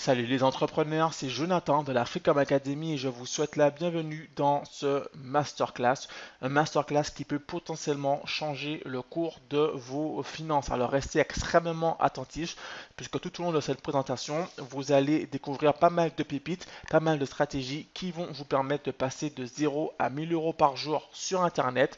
Salut les entrepreneurs, c'est Jonathan de la Freecom Academy et je vous souhaite la bienvenue dans ce masterclass. Un masterclass qui peut potentiellement changer le cours de vos finances. Alors restez extrêmement attentifs puisque tout au long de cette présentation, vous allez découvrir pas mal de pépites, pas mal de stratégies qui vont vous permettre de passer de 0 à 1000 euros par jour sur Internet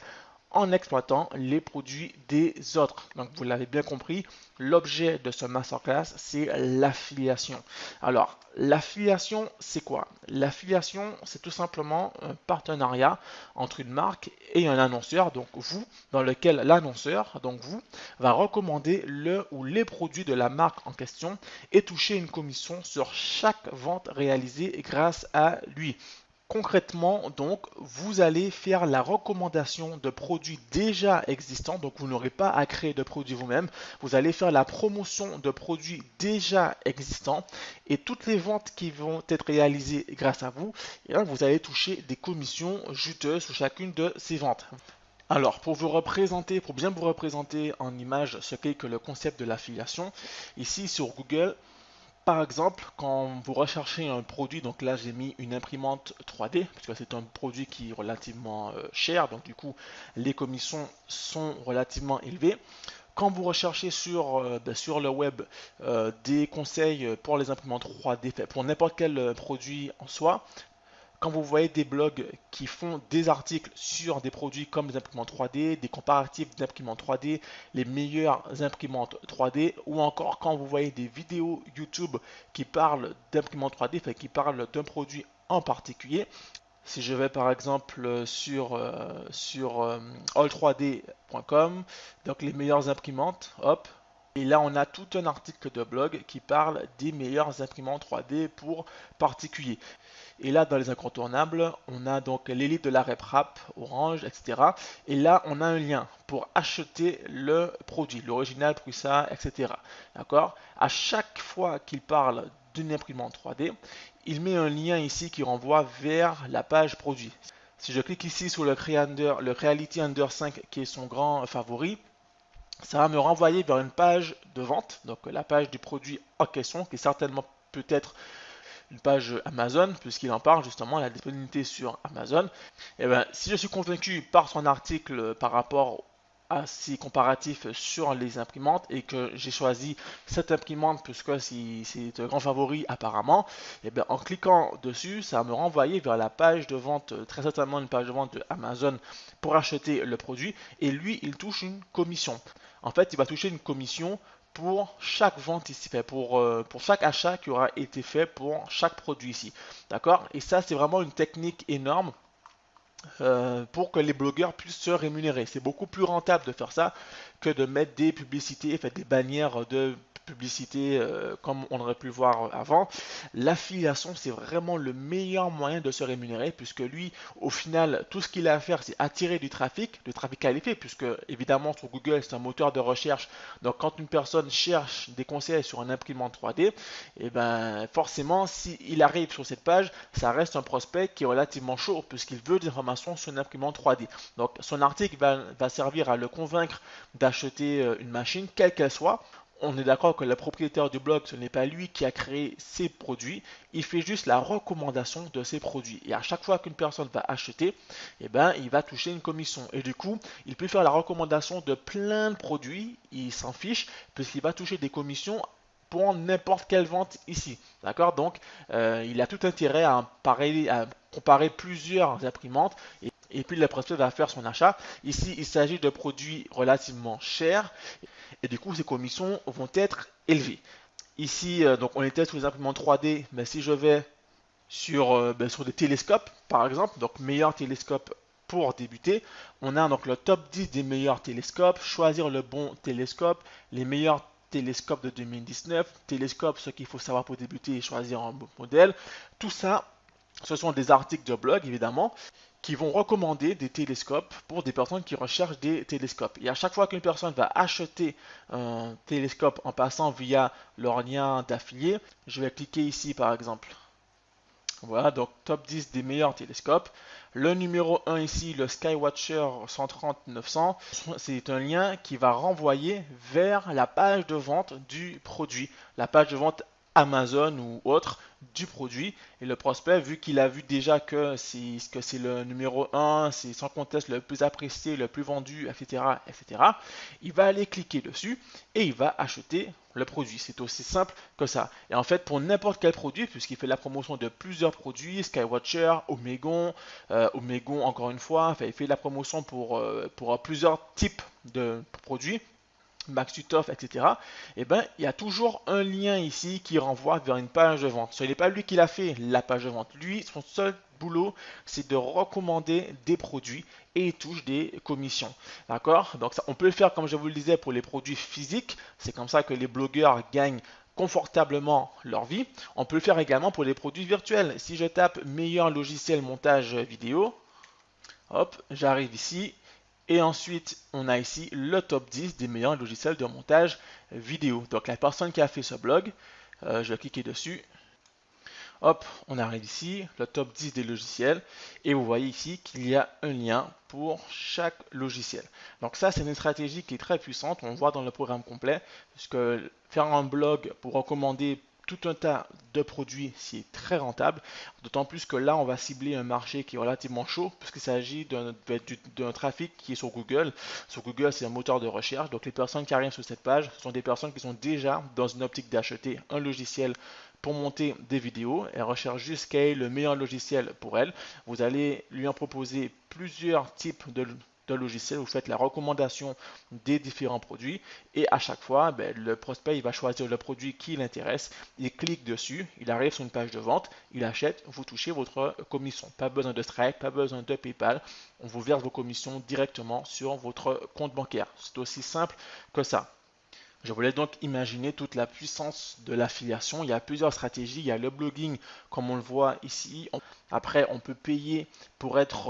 en exploitant les produits des autres. Donc vous l'avez bien compris, l'objet de ce masterclass, c'est l'affiliation. Alors, l'affiliation, c'est quoi? L'affiliation, c'est tout simplement un partenariat entre une marque et un annonceur, donc vous, dans lequel l'annonceur, donc vous, va recommander le ou les produits de la marque en question et toucher une commission sur chaque vente réalisée grâce à lui. Concrètement, donc, vous allez faire la recommandation de produits déjà existants, donc vous n'aurez pas à créer de produits vous-même. Vous allez faire la promotion de produits déjà existants et toutes les ventes qui vont être réalisées grâce à vous, et là, vous allez toucher des commissions juteuses sur chacune de ces ventes. Alors, pour vous représenter, pour bien vous représenter en image ce qu'est que le concept de l'affiliation, ici sur Google, par exemple, quand vous recherchez un produit, donc là j'ai mis une imprimante 3D, parce que c'est un produit qui est relativement cher, donc du coup les commissions sont relativement élevées. Quand vous recherchez sur le web des conseils pour les imprimantes 3D, pour n'importe quel produit en soi, quand vous voyez des blogs qui font des articles sur des produits comme les imprimantes 3D, des comparatifs d'imprimantes 3D, les meilleures imprimantes 3D, ou encore quand vous voyez des vidéos YouTube qui parlent d'imprimantes 3D, enfin qui parlent d'un produit en particulier, si je vais par exemple sur all3d.com, donc les meilleures imprimantes, hop, et là on a tout un article de blog qui parle des meilleures imprimantes 3D pour particuliers. Et là, dans les incontournables, on a donc l'élite de la RepRap, Orange, etc. Et là, on a un lien pour acheter le produit, l'original, Prusa, etc. D'accord? À chaque fois qu'il parle d'une imprimante 3D, il met un lien ici qui renvoie vers la page produit. Si je clique ici sur le Creality Under 5 qui est son grand favori, ça va me renvoyer vers une page de vente, donc la page du produit en question, qui est certainement peut-être une page Amazon, puisqu'il en parle justement, la disponibilité sur Amazon. Et bien, si je suis convaincu par son article par rapport à ces comparatifs sur les imprimantes et que j'ai choisi cette imprimante puisque c'est un grand favori apparemment, et bien en cliquant dessus, ça va me renvoyer vers la page de vente, très certainement une page de vente de Amazon pour acheter le produit et lui, il touche une commission. En fait, il va toucher une commission pour chaque vente ici, pour chaque achat qui aura été fait pour chaque produit ici. D'accord? Et ça, c'est vraiment une technique énorme pour que les blogueurs puissent se rémunérer. C'est beaucoup plus rentable de faire ça que de mettre des publicités, des bannières de publicité comme on aurait pu le voir avant. L'affiliation, c'est vraiment le meilleur moyen de se rémunérer puisque lui, au final, tout ce qu'il a à faire, c'est attirer du trafic qualifié puisque évidemment sur Google, c'est un moteur de recherche. Donc quand une personne cherche des conseils sur un imprimante 3D, et ben forcément, s'il arrive sur cette page, ça reste un prospect qui est relativement chaud puisqu'il veut des informations sur une imprimante 3D. Donc son article va servir à le convaincre d'acheter une machine, quelle qu'elle soit. On est d'accord que le propriétaire du blog, ce n'est pas lui qui a créé ses produits, il fait juste la recommandation de ses produits. Et à chaque fois qu'une personne va acheter, eh ben, il va toucher une commission. Et du coup, il peut faire la recommandation de plein de produits, il s'en fiche, puisqu'il va toucher des commissions pour n'importe quelle vente ici. D'accord? Donc, il a tout intérêt à comparer plusieurs imprimantes et puis le prospect va faire son achat. Ici, il s'agit de produits relativement chers et du coup, ces commissions vont être élevées. Ici, donc on était sur les imprimantes 3D, mais si je vais sur des télescopes, par exemple, donc meilleur télescope pour débuter, on a donc le top 10 des meilleurs télescopes, choisir le bon télescope, les meilleurs télescopes de 2019, télescope, ce qu'il faut savoir pour débuter et choisir un bon modèle. Tout ça, ce sont des articles de blog, évidemment, qui vont recommander des télescopes pour des personnes qui recherchent des télescopes. Et à chaque fois qu'une personne va acheter un télescope en passant via leur lien d'affilié, je vais cliquer ici par exemple. Voilà, donc top 10 des meilleurs télescopes. Le numéro 1 ici, le Skywatcher 130-900, c'est un lien qui va renvoyer vers la page de vente du produit, la page de vente Amazon ou autre du produit. Et le prospect, vu qu'il a vu déjà que c'est le numéro 1, c'est sans conteste le plus apprécié, le plus vendu, etc., etc., il va aller cliquer dessus et il va acheter le produit. C'est aussi simple que ça. Et en fait, pour n'importe quel produit, puisqu'il fait la promotion de plusieurs produits, Skywatcher, Omegon encore une fois, enfin, il fait la promotion pour plusieurs types de produits. Maxutoff, etc. Et ben, il y a toujours un lien ici qui renvoie vers une page de vente. Ce n'est pas lui qui l'a fait, la page de vente. Lui, son seul boulot, c'est de recommander des produits et il touche des commissions. D'accord? Donc, ça, on peut le faire, comme je vous le disais, pour les produits physiques. C'est comme ça que les blogueurs gagnent confortablement leur vie. On peut le faire également pour les produits virtuels. Si je tape meilleur logiciel montage vidéo, hop, j'arrive ici. Et ensuite, on a ici le top 10 des meilleurs logiciels de montage vidéo. Donc la personne qui a fait ce blog, je vais cliquer dessus. Hop, on arrive ici, le top 10 des logiciels. Et vous voyez ici qu'il y a un lien pour chaque logiciel. Donc ça, c'est une stratégie qui est très puissante. On voit dans le programme complet. Puisque faire un blog pour recommander tout un tas de produits, c'est très rentable. D'autant plus que là, on va cibler un marché qui est relativement chaud, puisqu'il s'agit d'un trafic qui est sur Google. Sur Google, c'est un moteur de recherche. Donc, les personnes qui arrivent sur cette page, ce sont des personnes qui sont déjà dans une optique d'acheter un logiciel pour monter des vidéos. Elle recherche juste quel est le meilleur logiciel pour elle. Vous allez lui en proposer plusieurs types de logiciels, vous faites la recommandation des différents produits et à chaque fois, le prospect il va choisir le produit qui l'intéresse, il clique dessus, il arrive sur une page de vente, il achète, vous touchez votre commission. Pas besoin de Stripe, pas besoin de PayPal, on vous verse vos commissions directement sur votre compte bancaire. C'est aussi simple que ça. Je voulais donc imaginer toute la puissance de l'affiliation. Il y a plusieurs stratégies. Il y a le blogging, comme on le voit ici. Après, on peut payer pour être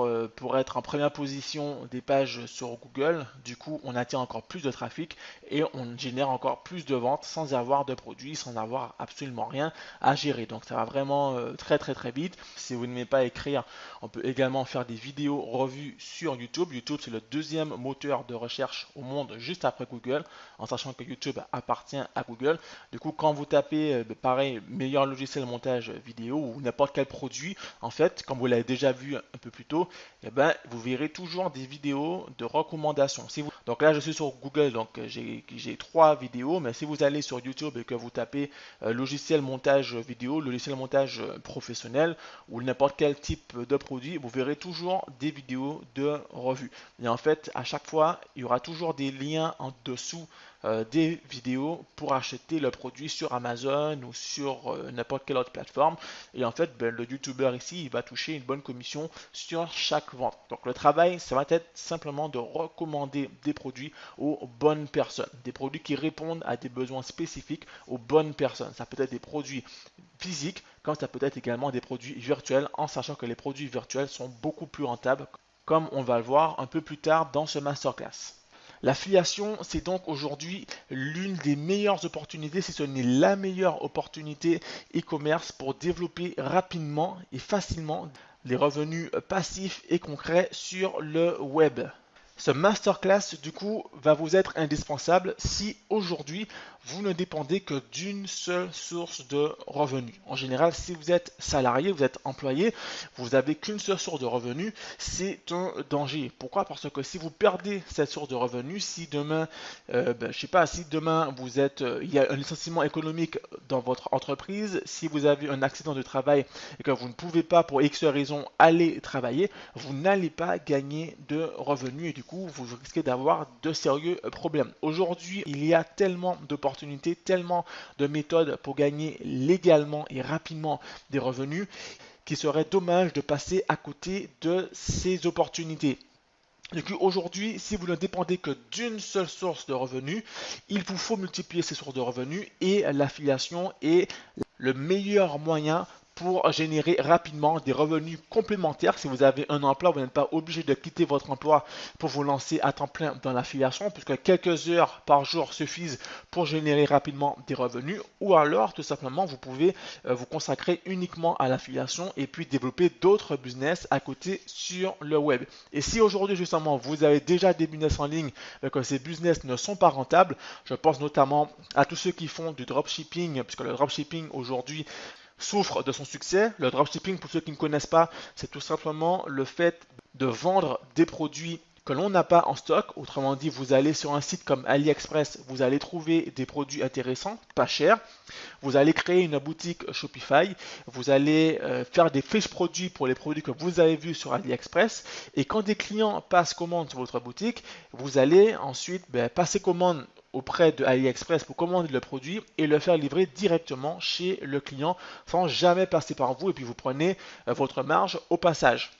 en première position des pages sur Google. Du coup, on attire encore plus de trafic et on génère encore plus de ventes sans avoir de produits, sans avoir absolument rien à gérer. Donc, ça va vraiment très très très vite. Si vous n'aimez pas écrire, on peut également faire des vidéos revues sur YouTube. YouTube, c'est le deuxième moteur de recherche au monde, juste après Google, en sachant que YouTube appartient à Google. Du coup, quand vous tapez, pareil, meilleur logiciel montage vidéo ou n'importe quel produit, en fait, comme vous l'avez déjà vu un peu plus tôt, vous verrez toujours des vidéos de recommandations. Donc là, je suis sur Google, donc j'ai 3 vidéos, mais si vous allez sur YouTube et que vous tapez logiciel montage vidéo, logiciel montage professionnel ou n'importe quel type de produit, vous verrez toujours des vidéos de revue. Et en fait, à chaque fois, il y aura toujours des liens en dessous des vidéos pour acheter le produit sur Amazon ou sur n'importe quelle autre plateforme. Et en fait, le YouTuber ici, il va toucher une bonne commission sur chaque vente. Donc le travail, ça va être simplement de recommander des produits aux bonnes personnes. Des produits qui répondent à des besoins spécifiques aux bonnes personnes. Ça peut être des produits physiques, comme ça peut être également des produits virtuels, en sachant que les produits virtuels sont beaucoup plus rentables, comme on va le voir un peu plus tard dans ce masterclass. L'affiliation, c'est donc aujourd'hui l'une des meilleures opportunités, si ce n'est la meilleure opportunité e-commerce pour développer rapidement et facilement des revenus passifs et concrets sur le web. Ce masterclass, du coup, va vous être indispensable si aujourd'hui, vous ne dépendez que d'une seule source de revenus. En général, si vous êtes salarié, vous êtes employé, vous n'avez qu'une seule source de revenus, c'est un danger. Pourquoi? Parce que si vous perdez cette source de revenus, si demain, je sais pas, si demain il y a un licenciement économique dans votre entreprise, si vous avez un accident de travail et que vous ne pouvez pas pour X raison aller travailler, vous n'allez pas gagner de revenus et du coup, vous risquez d'avoir de sérieux problèmes. Aujourd'hui, il y a tellement d'opportunités, tellement de méthodes pour gagner légalement et rapidement des revenus qu'il serait dommage de passer à côté de ces opportunités. Du coup, aujourd'hui, si vous ne dépendez que d'une seule source de revenus, il vous faut multiplier ces sources de revenus et l'affiliation est le meilleur moyen pour générer rapidement des revenus complémentaires. Si vous avez un emploi, vous n'êtes pas obligé de quitter votre emploi pour vous lancer à temps plein dans l'affiliation, puisque quelques heures par jour suffisent pour générer rapidement des revenus, ou alors tout simplement vous pouvez vous consacrer uniquement à l'affiliation et puis développer d'autres business à côté sur le web. Et si aujourd'hui justement vous avez déjà des business en ligne mais que ces business ne sont pas rentables, je pense notamment à tous ceux qui font du dropshipping, puisque le dropshipping aujourd'hui souffre de son succès. Le dropshipping, pour ceux qui ne connaissent pas, c'est tout simplement le fait de vendre des produits que l'on n'a pas en stock. Autrement dit, vous allez sur un site comme AliExpress, vous allez trouver des produits intéressants, pas chers. Vous allez créer une boutique Shopify, vous allez faire des fiches produits pour les produits que vous avez vus sur AliExpress. Et quand des clients passent commande sur votre boutique, vous allez ensuite passer commande auprès de AliExpress pour commander le produit et le faire livrer directement chez le client sans jamais passer par vous, et puis vous prenez votre marge au passage.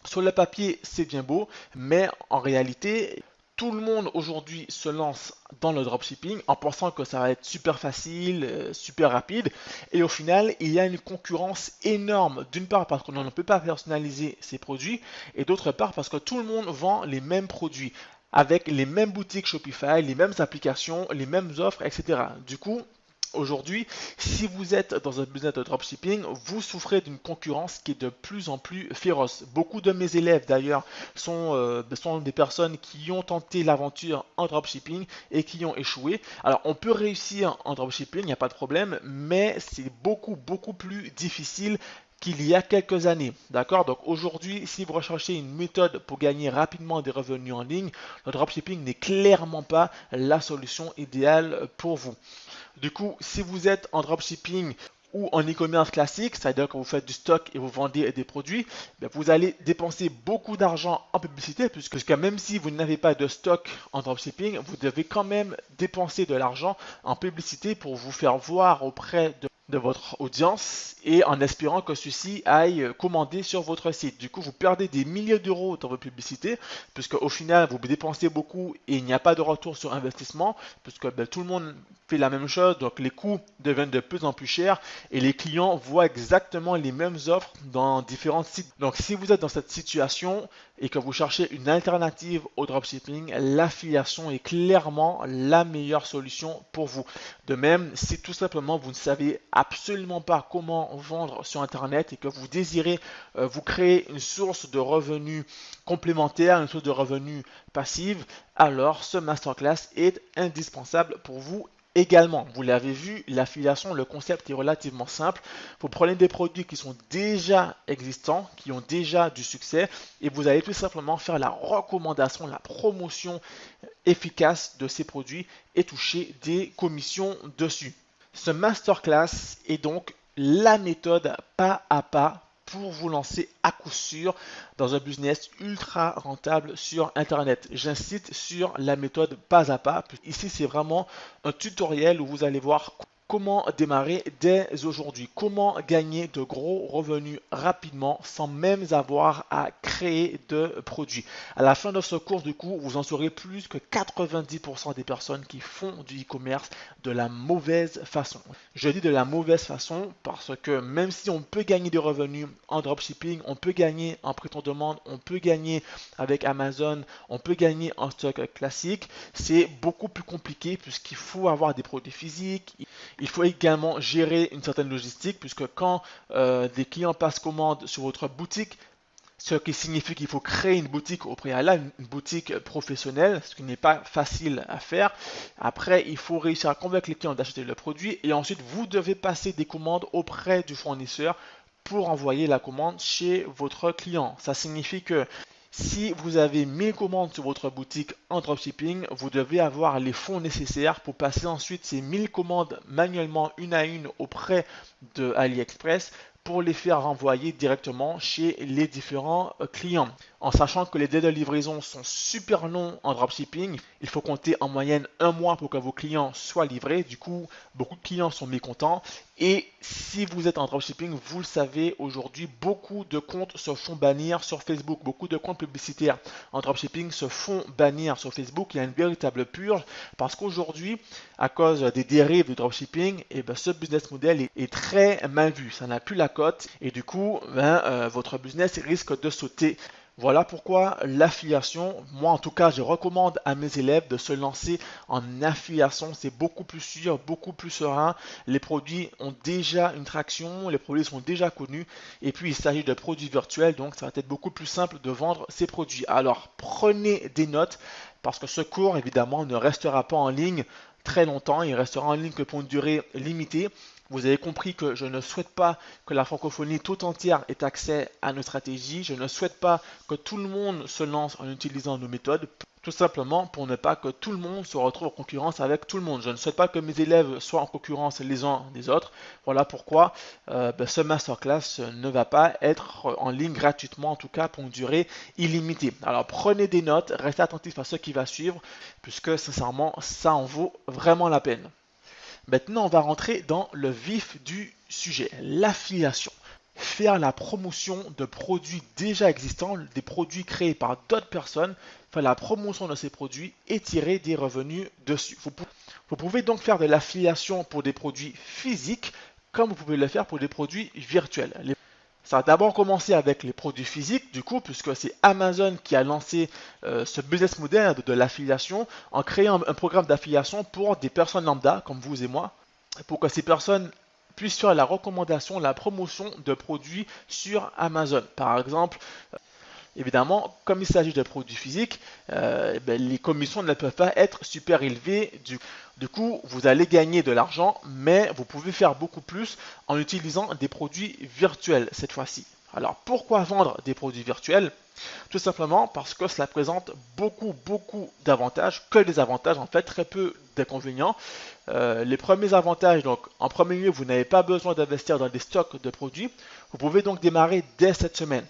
Sur le papier, c'est bien beau, mais en réalité, tout le monde aujourd'hui se lance dans le dropshipping en pensant que ça va être super facile, super rapide. Et au final, il y a une concurrence énorme. D'une part parce qu'on ne peut pas personnaliser ses produits, et d'autre part parce que tout le monde vend les mêmes produits avec les mêmes boutiques Shopify, les mêmes applications, les mêmes offres, etc. Du coup, aujourd'hui, si vous êtes dans un business de dropshipping, vous souffrez d'une concurrence qui est de plus en plus féroce. Beaucoup de mes élèves d'ailleurs sont des personnes qui ont tenté l'aventure en dropshipping et qui ont échoué. Alors on peut réussir en dropshipping, il n'y a pas de problème, mais c'est beaucoup plus difficile qu'il y a quelques années. D'accord? Donc aujourd'hui, si vous recherchez une méthode pour gagner rapidement des revenus en ligne, le dropshipping n'est clairement pas la solution idéale pour vous. Du coup, si vous êtes en dropshipping ou en e-commerce classique, c'est-à-dire que vous faites du stock et vous vendez des produits, vous allez dépenser beaucoup d'argent en publicité, puisque même si vous n'avez pas de stock en dropshipping, vous devez quand même dépenser de l'argent en publicité pour vous faire voir auprès de votre audience et en espérant que ceux-ci aillent commander sur votre site. Du coup, vous perdez des milliers d'euros dans vos publicités, puisque au final, vous dépensez beaucoup et il n'y a pas de retour sur investissement, puisque tout le monde fait la même chose, donc les coûts deviennent de plus en plus chers et les clients voient exactement les mêmes offres dans différents sites. Donc si vous êtes dans cette situation et que vous cherchez une alternative au dropshipping, l'affiliation est clairement la meilleure solution pour vous. De même, si tout simplement vous ne savez absolument pas comment vendre sur Internet et que vous désirez vous créer une source de revenus complémentaire, une source de revenus passive, alors ce masterclass est indispensable pour vous. Également, vous l'avez vu, l'affiliation, le concept est relativement simple. Vous prenez des produits qui sont déjà existants, qui ont déjà du succès, et vous allez tout simplement faire la recommandation, la promotion efficace de ces produits et toucher des commissions dessus. Ce masterclass est donc la méthode pas à pas pour vous lancer à coup sûr dans un business ultra rentable sur Internet. J'insiste sur la méthode pas à pas. Ici, c'est vraiment un tutoriel où vous allez voir comment démarrer dès aujourd'hui, comment gagner de gros revenus rapidement sans même avoir à créer de produits. À la fin de ce cours, du coup, vous en saurez plus que 90% des personnes qui font du e-commerce de la mauvaise façon. Je dis de la mauvaise façon parce que même si on peut gagner des revenus en dropshipping, on peut gagner en prêt-on-demande, on peut gagner avec Amazon, on peut gagner en stock classique, c'est beaucoup plus compliqué puisqu'il faut avoir des produits physiques. Il faut également gérer une certaine logistique puisque quand des clients passent commande sur votre boutique, ce qui signifie qu'il faut créer une boutique au préalable, une boutique professionnelle, ce qui n'est pas facile à faire. Après, il faut réussir à convaincre les clients d'acheter le produit et ensuite vous devez passer des commandes auprès du fournisseur pour envoyer la commande chez votre client. Ça signifie que si vous avez 1000 commandes sur votre boutique en dropshipping, vous devez avoir les fonds nécessaires pour passer ensuite ces 1000 commandes manuellement une à une auprès de AliExpress pour les faire renvoyer directement chez les différents clients. en sachant que les délais de livraison sont super longs en dropshipping. Il faut compter en moyenne un mois pour que vos clients soient livrés. Du coup, beaucoup de clients sont mécontents. Et si vous êtes en dropshipping, vous le savez, aujourd'hui, beaucoup de comptes se font bannir sur Facebook. Beaucoup de comptes publicitaires en dropshipping se font bannir sur Facebook. Il y a une véritable purge parce qu'aujourd'hui, à cause des dérives du dropshipping, ce business model est très mal vu. Ça n'a plus la cote et du coup, votre business risque de sauter. Voilà pourquoi l'affiliation, moi en tout cas, je recommande à mes élèves de se lancer en affiliation. C'est beaucoup plus sûr, beaucoup plus serein. Les produits ont déjà une traction, les produits sont déjà connus. Et puis il s'agit de produits virtuels, donc ça va être beaucoup plus simple de vendre ces produits. Alors prenez des notes parce que ce cours, évidemment, ne restera pas en ligne très longtemps. Il restera en ligne que pour une durée limitée. Vous avez compris que je ne souhaite pas que la francophonie tout entière ait accès à nos stratégies. Je ne souhaite pas que tout le monde se lance en utilisant nos méthodes, tout simplement pour ne pas que tout le monde se retrouve en concurrence avec tout le monde. Je ne souhaite pas que mes élèves soient en concurrence les uns des autres. Voilà pourquoi ce masterclass ne va pas être en ligne gratuitement, en tout cas pour une durée illimitée. Alors prenez des notes, restez attentifs à ce qui va suivre, puisque sincèrement, ça en vaut vraiment la peine. Maintenant, on va rentrer dans le vif du sujet, l'affiliation. Faire la promotion de produits déjà existants, des produits créés par d'autres personnes, faire la promotion de ces produits et tirer des revenus dessus. Vous pouvez donc faire de l'affiliation pour des produits physiques comme vous pouvez le faire pour des produits virtuels. Ça va d'abord commencer avec les produits physiques, du coup, puisque c'est Amazon qui a lancé ce business model de l'affiliation en créant un programme d'affiliation pour des personnes lambda, comme vous et moi, pour que ces personnes puissent faire la recommandation, la promotion de produits sur Amazon. Par exemple, évidemment, comme il s'agit de produits physiques, les commissions ne peuvent pas être super élevées. Du coup, vous allez gagner de l'argent, mais vous pouvez faire beaucoup plus en utilisant des produits virtuels cette fois-ci. Alors, pourquoi vendre des produits virtuels? Tout simplement parce que cela présente beaucoup d'avantages, que des avantages en fait, très peu d'inconvénients. Les premiers avantages, donc en premier lieu, vous n'avez pas besoin d'investir dans des stocks de produits. Vous pouvez donc démarrer dès cette semaine.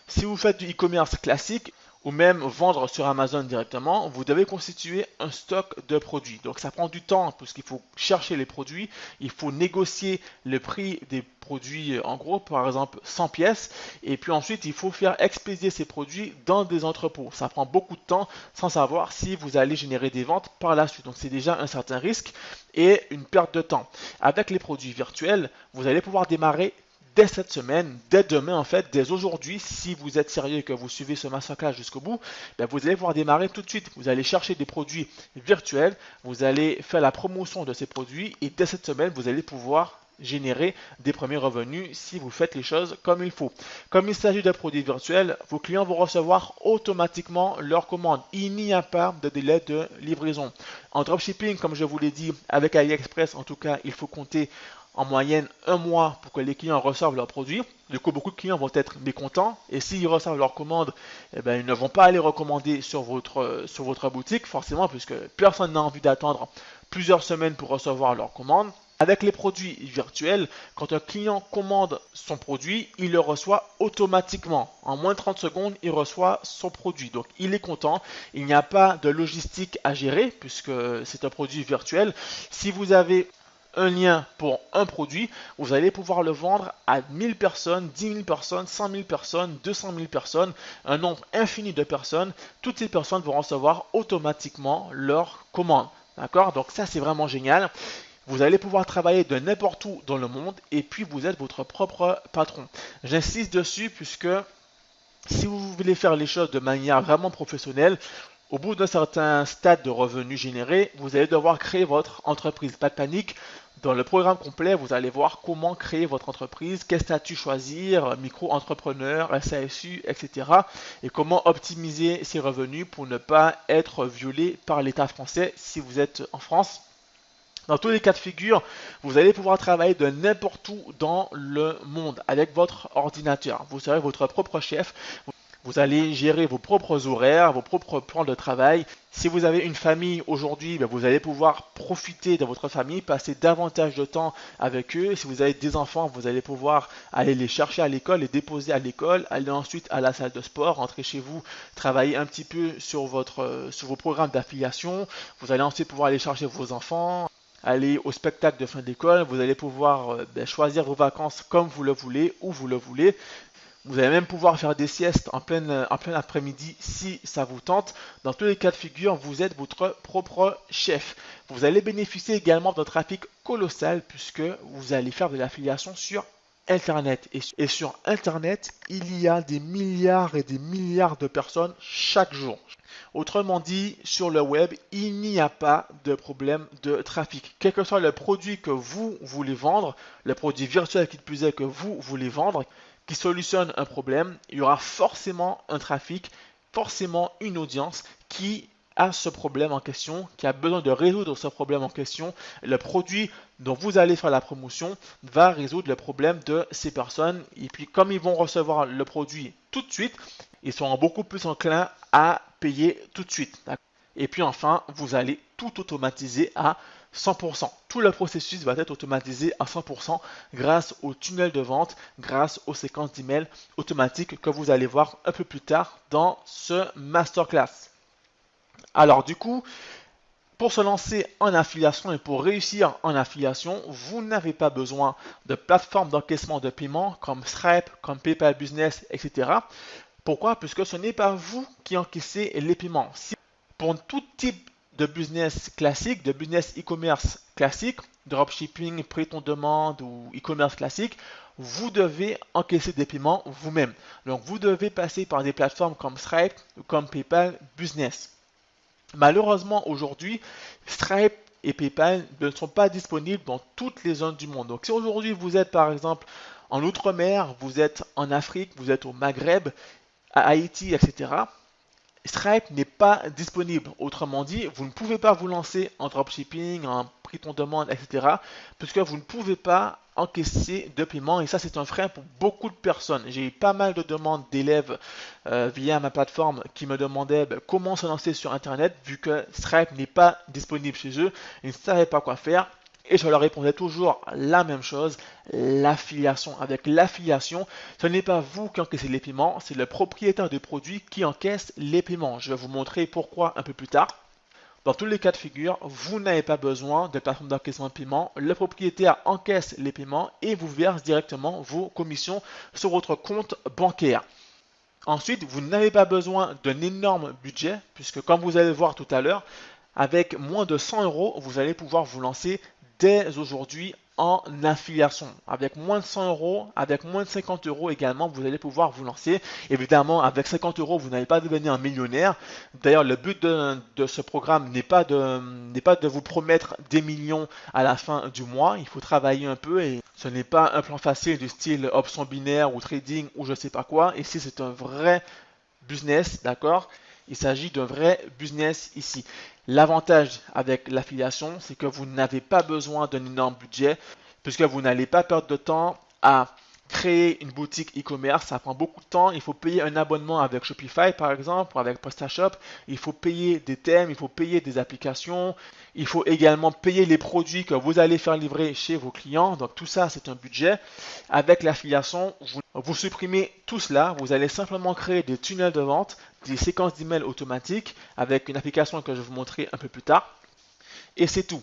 Si vous faites du e-commerce classique ou même vendre sur Amazon directement, vous devez constituer un stock de produits. Donc ça prend du temps parce qu'il faut chercher les produits, il faut négocier le prix des produits en gros, par exemple 100 pièces, et puis ensuite il faut faire expédier ces produits dans des entrepôts. Ça prend beaucoup de temps sans savoir si vous allez générer des ventes par la suite. Donc c'est déjà un certain risque et une perte de temps. Avec les produits virtuels, vous allez pouvoir démarrer dès cette semaine, dès demain en fait, dès aujourd'hui, si vous êtes sérieux et que vous suivez ce masterclass jusqu'au bout, vous allez pouvoir démarrer tout de suite. Vous allez chercher des produits virtuels, vous allez faire la promotion de ces produits et dès cette semaine, vous allez pouvoir générer des premiers revenus si vous faites les choses comme il faut. Comme il s'agit de produits virtuels, vos clients vont recevoir automatiquement leurs commandes. Il n'y a pas de délai de livraison. En dropshipping, comme je vous l'ai dit, avec AliExpress en tout cas, il faut compter en moyenne un mois pour que les clients reçoivent leurs produits. Du coup, beaucoup de clients vont être mécontents et s'ils reçoivent leur commande, ils ne vont pas aller recommander sur votre boutique forcément puisque personne n'a envie d'attendre plusieurs semaines pour recevoir leur commande. Avec les produits virtuels, quand un client commande son produit, il le reçoit automatiquement. En moins de 30 secondes, il reçoit son produit. Donc, il est content. Il n'y a pas de logistique à gérer puisque c'est un produit virtuel. Si vous avez un lien pour un produit, vous allez pouvoir le vendre à 1000 personnes, 10 000 personnes, 100 000 personnes, 200 000 personnes, un nombre infini de personnes. Toutes ces personnes vont recevoir automatiquement leur commande. D'accord? Donc ça, c'est vraiment génial. Vous allez pouvoir travailler de n'importe où dans le monde et puis vous êtes votre propre patron. J'insiste dessus puisque si vous voulez faire les choses de manière vraiment professionnelle, au bout d'un certain stade de revenus générés, vous allez devoir créer votre entreprise. Pas de panique, dans le programme complet, vous allez voir comment créer votre entreprise, quel statut choisir, micro-entrepreneur, SASU, etc. Et comment optimiser ses revenus pour ne pas être violé par l'État français si vous êtes en France. Dans tous les cas de figure, vous allez pouvoir travailler de n'importe où dans le monde avec votre ordinateur. Vous serez votre propre chef. Vous allez gérer vos propres horaires, vos propres plans de travail. Si vous avez une famille aujourd'hui, ben, vous allez pouvoir profiter de votre famille, passer davantage de temps avec eux. Si vous avez des enfants, vous allez pouvoir aller les chercher à l'école, les déposer à l'école, aller ensuite à la salle de sport, rentrer chez vous, travailler un petit peu sur vos programmes d'affiliation. Vous allez ensuite pouvoir aller chercher vos enfants, aller au spectacle de fin d'école. Vous allez pouvoir choisir vos vacances comme vous le voulez, où vous le voulez. Vous allez même pouvoir faire des siestes en plein après-midi si ça vous tente. Dans tous les cas de figure, vous êtes votre propre chef. Vous allez bénéficier également d'un trafic colossal puisque vous allez faire de l'affiliation sur Internet. Et sur Internet, il y a des milliards et des milliards de personnes chaque jour. Autrement dit, sur le web, il n'y a pas de problème de trafic. Quel que soit le produit que vous voulez vendre, le produit virtuel qui plus est que vous voulez vendre, qui solutionne un problème, il y aura forcément un trafic, forcément une audience qui a ce problème en question, qui a besoin de résoudre ce problème en question. Le produit dont vous allez faire la promotion va résoudre le problème de ces personnes. Et puis comme ils vont recevoir le produit tout de suite, ils seront beaucoup plus enclins à payer tout de suite. Et puis enfin, vous allez tout automatiser à 100%. Tout le processus va être automatisé à 100% grâce au tunnel de vente, grâce aux séquences d'emails automatiques que vous allez voir un peu plus tard dans ce masterclass. Alors du coup, pour se lancer en affiliation et pour réussir en affiliation, vous n'avez pas besoin de plateformes d'encaissement de paiement comme Stripe, comme PayPal Business, etc. Pourquoi? Puisque ce n'est pas vous qui encaissez les paiements. Pour tout type de business classique, de business e-commerce classique, dropshipping, prêt-on-demande ou e-commerce classique, vous devez encaisser des paiements vous-même. Donc vous devez passer par des plateformes comme Stripe ou comme PayPal Business. Malheureusement aujourd'hui, Stripe et PayPal ne sont pas disponibles dans toutes les zones du monde. Donc si aujourd'hui vous êtes par exemple en Outre-mer, vous êtes en Afrique, vous êtes au Maghreb, à Haïti, etc., Stripe n'est pas disponible. Autrement dit, vous ne pouvez pas vous lancer en dropshipping, en prêt-on-demande, etc. puisque vous ne pouvez pas encaisser de paiement et ça c'est un frein pour beaucoup de personnes. J'ai eu pas mal de demandes d'élèves via ma plateforme qui me demandaient comment se lancer sur Internet vu que Stripe n'est pas disponible chez eux. Ils ne savaient pas quoi faire. Et je leur répondais toujours la même chose, l'affiliation. Avec l'affiliation, ce n'est pas vous qui encaissez les paiements, c'est le propriétaire du produit qui encaisse les paiements. Je vais vous montrer pourquoi un peu plus tard. Dans tous les cas de figure, vous n'avez pas besoin de plateforme d'encaissement de paiement. Le propriétaire encaisse les paiements et vous verse directement vos commissions sur votre compte bancaire. Ensuite, vous n'avez pas besoin d'un énorme budget, puisque comme vous allez voir tout à l'heure, avec moins de 100 euros, vous allez pouvoir vous lancer dès aujourd'hui en affiliation. Avec moins de 100 euros, avec moins de 50 euros également, vous allez pouvoir vous lancer. Évidemment, avec 50 euros, vous n'allez pas devenir un millionnaire. D'ailleurs, le but de ce programme n'est pas de vous promettre des millions à la fin du mois. Il faut travailler un peu et ce n'est pas un plan facile du style option binaire ou trading ou je sais pas quoi. Ici, c'est un vrai business, d'accord? Il s'agit d'un vrai business ici. L'avantage avec l'affiliation, c'est que vous n'avez pas besoin d'un énorme budget puisque vous n'allez pas perdre de temps à créer une boutique e-commerce. Ça prend beaucoup de temps. Il faut payer un abonnement avec Shopify par exemple ou avec PrestaShop. Il faut payer des thèmes, il faut payer des applications. Il faut également payer les produits que vous allez faire livrer chez vos clients. Donc tout ça, c'est un budget. Avec l'affiliation, vous supprimez tout cela. Vous allez simplement créer des tunnels de vente, des séquences d'emails automatiques avec une application que je vais vous montrer un peu plus tard. Et c'est tout.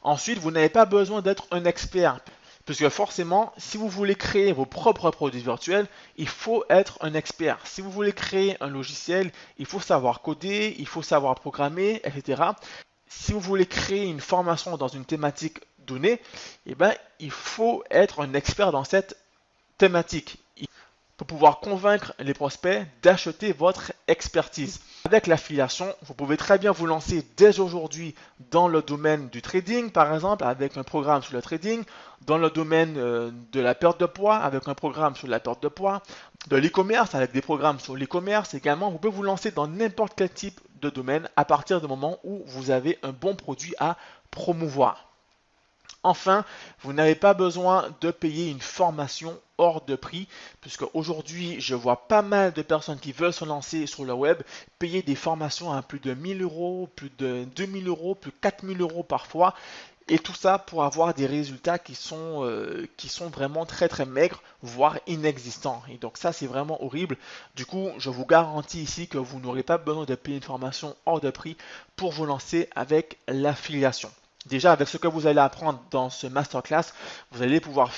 Ensuite, vous n'avez pas besoin d'être un expert. Puisque forcément, si vous voulez créer vos propres produits virtuels, il faut être un expert. Si vous voulez créer un logiciel, il faut savoir coder, il faut savoir programmer, etc. Si vous voulez créer une formation dans une thématique donnée, il faut être un expert dans cette thématique pour pouvoir convaincre les prospects d'acheter votre expertise. Avec l'affiliation, vous pouvez très bien vous lancer dès aujourd'hui dans le domaine du trading, par exemple, avec un programme sur le trading, dans le domaine de la perte de poids, avec un programme sur la perte de poids, de l'e-commerce, avec des programmes sur l'e-commerce également. Vous pouvez vous lancer dans n'importe quel type de domaine à partir du moment où vous avez un bon produit à promouvoir. Enfin, vous n'avez pas besoin de payer une formation hors de prix, puisque aujourd'hui, je vois pas mal de personnes qui veulent se lancer sur le web, payer des formations à plus de 1000 euros, plus de 2000 euros, plus de 4000 euros parfois, et tout ça pour avoir des résultats qui sont vraiment très très maigres, voire inexistants. Et donc ça, c'est vraiment horrible. Du coup, je vous garantis ici que vous n'aurez pas besoin de payer une formation hors de prix pour vous lancer avec l'affiliation. Déjà, avec ce que vous allez apprendre dans ce masterclass, vous allez pouvoir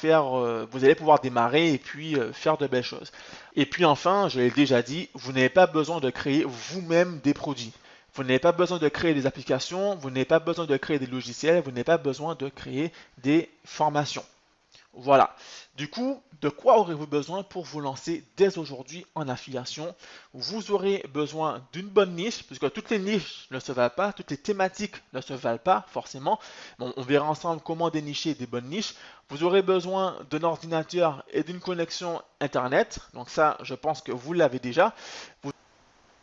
vous allez pouvoir démarrer et puis faire de belles choses. Et puis enfin, je l'ai déjà dit, vous n'avez pas besoin de créer vous-même des produits. Vous n'avez pas besoin de créer des applications, vous n'avez pas besoin de créer des logiciels, vous n'avez pas besoin de créer des formations. Voilà. Du coup, de quoi aurez-vous besoin pour vous lancer dès aujourd'hui en affiliation? Vous aurez besoin d'une bonne niche, puisque toutes les niches ne se valent pas, toutes les thématiques ne se valent pas forcément. Bon, on verra ensemble comment dénicher des bonnes niches. Vous aurez besoin d'un ordinateur et d'une connexion Internet. Donc ça, je pense que vous l'avez déjà.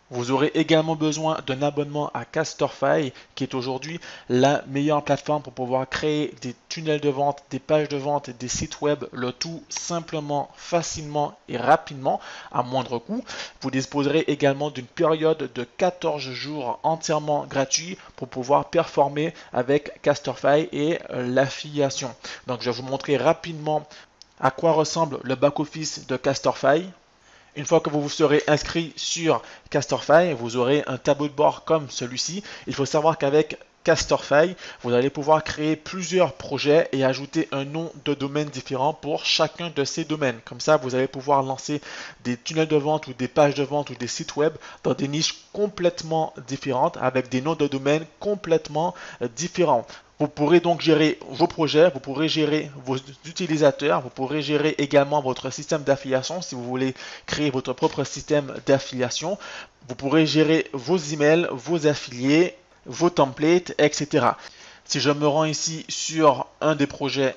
Vous aurez également besoin d'un abonnement à Casterfy, qui est aujourd'hui la meilleure plateforme pour pouvoir créer des tunnels de vente, des pages de vente, des sites web, le tout simplement, facilement et rapidement, à moindre coût. Vous disposerez également d'une période de 14 jours entièrement gratuit pour pouvoir performer avec Casterfy et l'affiliation. Donc je vais vous montrer rapidement à quoi ressemble le back-office de Casterfy. Une fois que vous vous serez inscrit sur Casterfy, vous aurez un tableau de bord comme celui-ci. Il faut savoir qu'avec Casterfy, vous allez pouvoir créer plusieurs projets et ajouter un nom de domaine différent pour chacun de ces domaines. Comme ça, vous allez pouvoir lancer des tunnels de vente ou des pages de vente ou des sites web dans des niches complètement différentes avec des noms de domaine complètement différents. Vous pourrez donc gérer vos projets, vous pourrez gérer vos utilisateurs, vous pourrez gérer également votre système d'affiliation si vous voulez créer votre propre système d'affiliation. Vous pourrez gérer vos emails, vos affiliés, vos templates, etc. Si je me rends ici sur un des projets,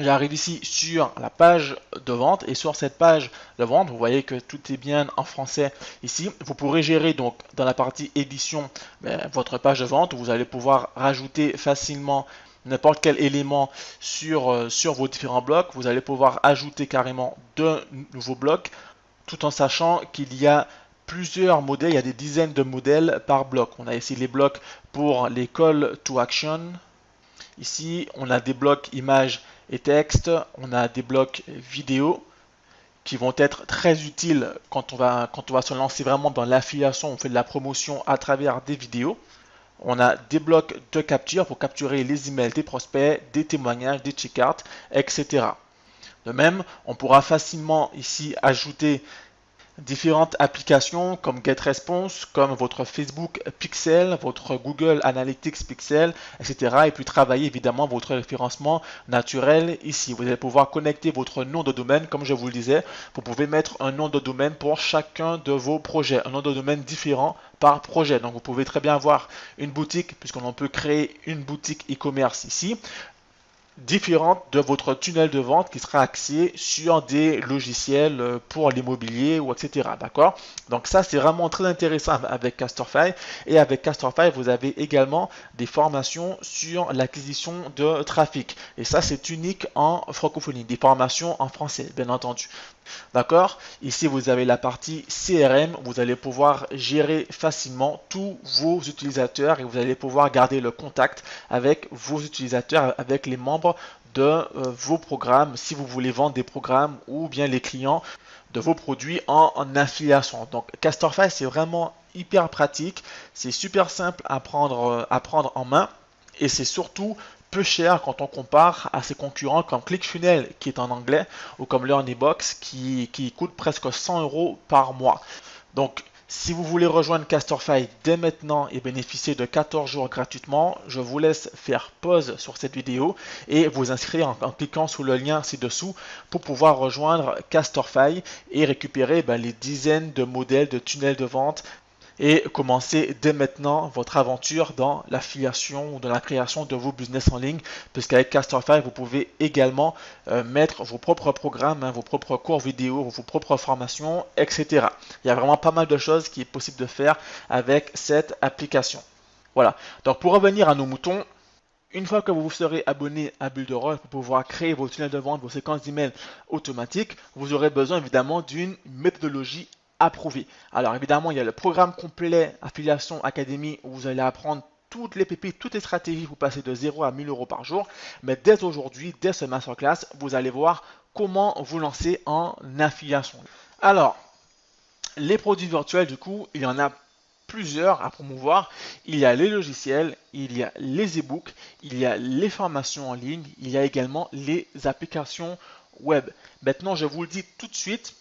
j'arrive ici sur la page de vente et sur cette page de vente, vous voyez que tout est bien en français ici. Vous pourrez gérer donc dans la partie édition votre page de vente où vous allez pouvoir rajouter facilement n'importe quel élément sur vos différents blocs. Vous allez pouvoir ajouter carrément de nouveaux blocs tout en sachant qu'il y a plusieurs modèles, il y a des dizaines de modèles par bloc. On a ici les blocs pour les call to action. Ici, on a des blocs images et texte, on a des blocs vidéo qui vont être très utiles quand on va se lancer vraiment dans l'affiliation, on fait de la promotion à travers des vidéos. On a des blocs de capture pour capturer les emails des prospects, des témoignages, des check-outs, etc. De même, on pourra facilement ici ajouter différentes applications comme GetResponse, comme votre Facebook Pixel, votre Google Analytics Pixel, etc. Et puis travailler évidemment votre référencement naturel ici. Vous allez pouvoir connecter votre nom de domaine, comme je vous le disais. Vous pouvez mettre un nom de domaine pour chacun de vos projets, un nom de domaine différent par projet. Donc vous pouvez très bien avoir une boutique, puisqu'on peut créer une boutique e-commerce ici, différente de votre tunnel de vente qui sera axé sur des logiciels pour l'immobilier ou etc. D'accord? Donc ça c'est vraiment très intéressant avec Casterfy, et avec Casterfy vous avez également des formations sur l'acquisition de trafic, et ça c'est unique en francophonie, des formations en français bien entendu. D'accord? Ici vous avez la partie CRM, vous allez pouvoir gérer facilement tous vos utilisateurs et vous allez pouvoir garder le contact avec vos utilisateurs, avec les membres de vos programmes, si vous voulez vendre des programmes ou bien les clients de vos produits en affiliation. Donc Casterfy c'est vraiment hyper pratique, c'est super simple à prendre en main, et c'est surtout peu cher quand on compare à ses concurrents comme ClickFunnels qui est en anglais, ou comme LearnyBox qui coûte presque 100 euros par mois. Donc si vous voulez rejoindre Casterfy dès maintenant et bénéficier de 14 jours gratuitement, je vous laisse faire pause sur cette vidéo et vous inscrire en cliquant sur le lien ci-dessous pour pouvoir rejoindre Casterfy et récupérer les dizaines de modèles de tunnels de vente et commencer dès maintenant votre aventure dans l'affiliation ou dans la création de vos business en ligne, puisqu'avec Casterfy, vous pouvez également mettre vos propres programmes, vos propres cours vidéo, vos propres formations, etc. Il y a vraiment pas mal de choses qui est possible de faire avec cette application. Voilà, donc pour revenir à nos moutons, Une fois que vous vous serez abonné à Builderall pour pouvoir créer vos tunnels de vente, vos séquences d'emails automatiques, vous aurez besoin évidemment d'une méthodologie approuvée. Alors évidemment, il y a le programme complet Affiliation Academy où vous allez apprendre toutes les pépites, toutes les stratégies pour passer de 0 à 1000 euros par jour. Mais dès aujourd'hui, dès ce masterclass, vous allez voir comment vous lancer en affiliation. Alors, les produits virtuels, du coup, il y en a plusieurs à promouvoir. Il y a les logiciels, il y a les e-books, il y a les formations en ligne, il y a également les applications web. Maintenant, je vous le dis tout de suite,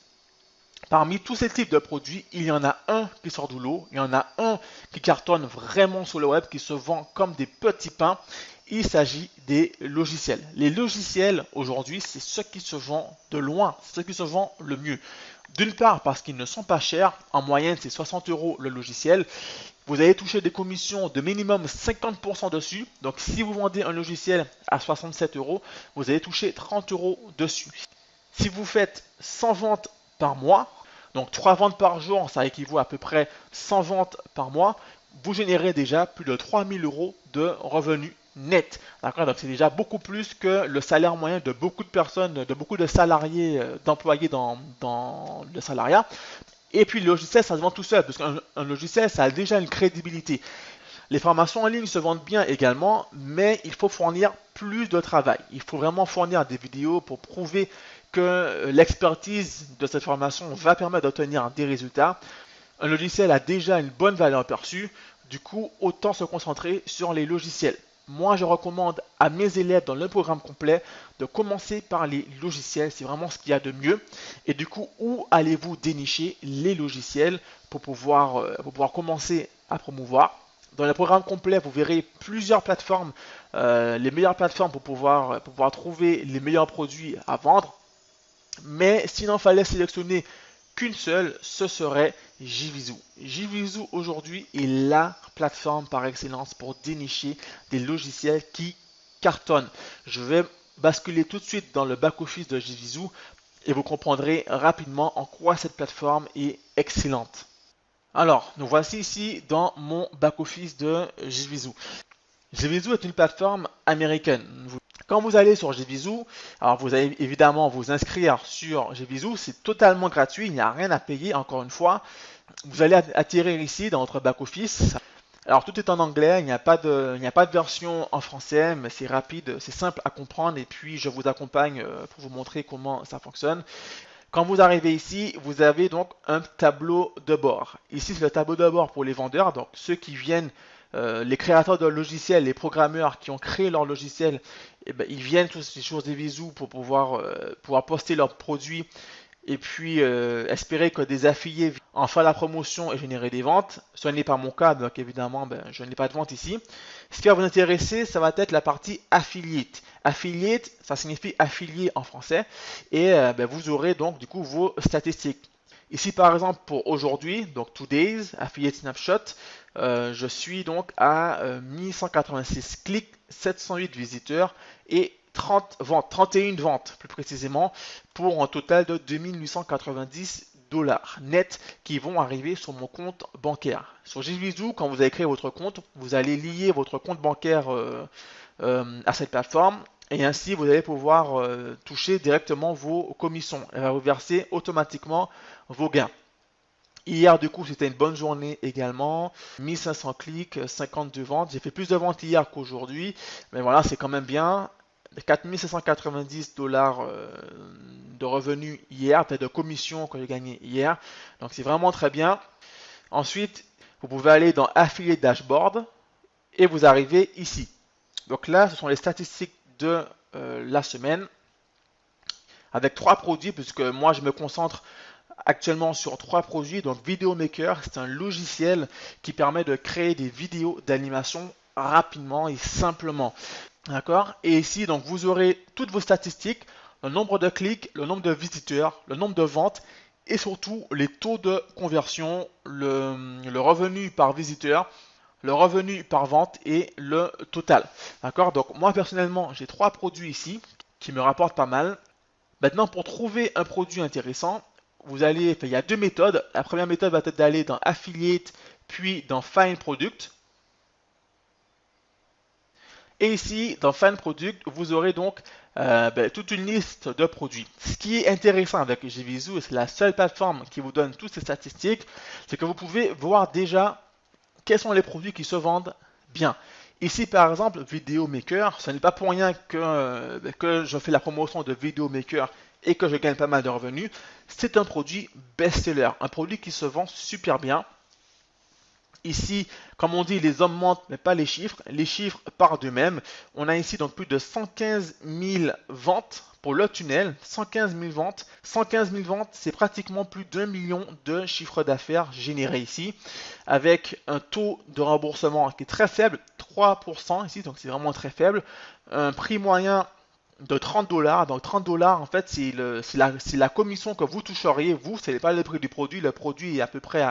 parmi tous ces types de produits, il y en a un qui sort du lot, il y en a un qui cartonne vraiment sur le web, qui se vend comme des petits pains. Il s'agit des logiciels. Les logiciels, aujourd'hui, c'est ce qui se vend de loin, c'est ce qui se vend le mieux. D'une part, parce qu'ils ne sont pas chers. En moyenne, c'est 60 euros le logiciel. Vous allez toucher des commissions de minimum 50% dessus. Donc, si vous vendez un logiciel à 67 euros, vous allez toucher 30 euros dessus. Si vous faites 100 ventes par mois, donc 3 ventes par jour, ça équivaut à peu près 100 ventes par mois, vous générez déjà plus de 3000 euros de revenus net. D'accord? Donc c'est déjà beaucoup plus que le salaire moyen de beaucoup de personnes, de beaucoup de salariés, d'employés dans le salariat. Et puis le logiciel, ça se vend tout seul, parce qu'un logiciel, ça a déjà une crédibilité. Les formations en ligne se vendent bien également, mais il faut fournir plus de travail. Il faut vraiment fournir des vidéos pour prouver que l'expertise de cette formation va permettre d'obtenir des résultats. Un logiciel a déjà une bonne valeur perçue, du coup, autant se concentrer sur les logiciels. Moi, je recommande à mes élèves dans le programme complet de commencer par les logiciels. C'est vraiment ce qu'il y a de mieux. Et du coup, où allez-vous dénicher les logiciels pour pouvoir commencer à promouvoir? Dans le programme complet, vous verrez plusieurs plateformes, les meilleures plateformes pour pouvoir trouver les meilleurs produits à vendre. Mais s'il en fallait sélectionner qu'une seule, ce serait JVZoo. JVZoo aujourd'hui est la plateforme par excellence pour dénicher des logiciels qui cartonnent. Je vais basculer tout de suite dans le back-office de JVZoo et vous comprendrez rapidement en quoi cette plateforme est excellente. Alors, nous voici ici dans mon back-office de JVZoo. JVZoo est une plateforme américaine. Quand vous allez sur JVZoo, alors vous allez évidemment vous inscrire sur JVZoo, c'est totalement gratuit, il n'y a rien à payer encore une fois. Vous allez atterrir ici dans votre back-office. Alors tout est en anglais, il n'y a pas de version en français, mais c'est rapide, c'est simple à comprendre et puis je vous accompagne pour vous montrer comment ça fonctionne. Quand vous arrivez ici, vous avez donc un tableau de bord. Ici, c'est le tableau de bord pour les vendeurs, donc ceux qui viennent, les créateurs de logiciels, les programmeurs qui ont créé leur logiciel, eh ben, ils viennent tous ces choses des visous pour pouvoir poster leurs produits et puis espérer que des affiliés en fassent la promotion et générer des ventes. Ce n'est pas mon cas, donc évidemment, je n'ai pas de vente ici. Ce qui va vous intéresser, ça va être la partie affiliate. Affiliate, ça signifie affilié en français, et vous aurez donc du coup vos statistiques. Ici par exemple pour aujourd'hui, donc Today's Affiliate Snapshot, je suis donc à 1186 clics, 708 visiteurs et 31 ventes plus précisément, pour un total de 2890 dollars net qui vont arriver sur mon compte bancaire. Sur JVZoo, quand vous allez créer votre compte, vous allez lier votre compte bancaire à cette plateforme et ainsi vous allez pouvoir toucher directement vos commissions. Elle va vous verser automatiquement vos gains. Hier, du coup, c'était une bonne journée également. 1500 clics, 52 ventes. J'ai fait plus de ventes hier qu'aujourd'hui, mais voilà, c'est quand même bien. 4790 dollars de revenus hier, peut-être de commission que j'ai gagné hier. Donc c'est vraiment très bien. Ensuite, vous pouvez aller dans Affiliate Dashboard et vous arrivez ici. Donc là, ce sont les statistiques de la semaine avec 3 produits, puisque moi je me concentre actuellement sur 3 produits. Donc VideoMaker, c'est un logiciel qui permet de créer des vidéos d'animation rapidement et simplement. D'accord? Et ici, donc, vous aurez toutes vos statistiques, le nombre de clics, le nombre de visiteurs, le nombre de ventes et surtout les taux de conversion, le revenu par visiteur, le revenu par vente et le total. D'accord? Donc, moi personnellement, j'ai 3 produits ici qui me rapportent pas mal. Maintenant, pour trouver un produit intéressant, il y a 2 méthodes. La première méthode va être d'aller dans Affiliate, puis dans Find Product. Et ici, dans Find Product, vous aurez donc toute une liste de produits. Ce qui est intéressant avec JVZoo, et c'est la seule plateforme qui vous donne toutes ces statistiques, c'est que vous pouvez voir déjà quels sont les produits qui se vendent bien. Ici, par exemple, Video Maker, ce n'est pas pour rien que je fais la promotion de Video Maker et que je gagne pas mal de revenus. C'est un produit best-seller, un produit qui se vend super bien. Ici, comme on dit, les hommes mentent, mais pas les chiffres. Les chiffres parlent d'eux-mêmes. On a ici donc plus de 115 000 ventes pour le tunnel. 115 000 ventes. 115 000 ventes, c'est pratiquement plus d'1 million de chiffre d'affaires généré ici, avec un taux de remboursement qui est très faible, 3% ici, donc c'est vraiment très faible. Un prix moyen de 30 dollars. Donc 30 dollars, en fait, c'est la commission que vous toucheriez. Vous, ce n'est pas le prix du produit. Le produit est à peu près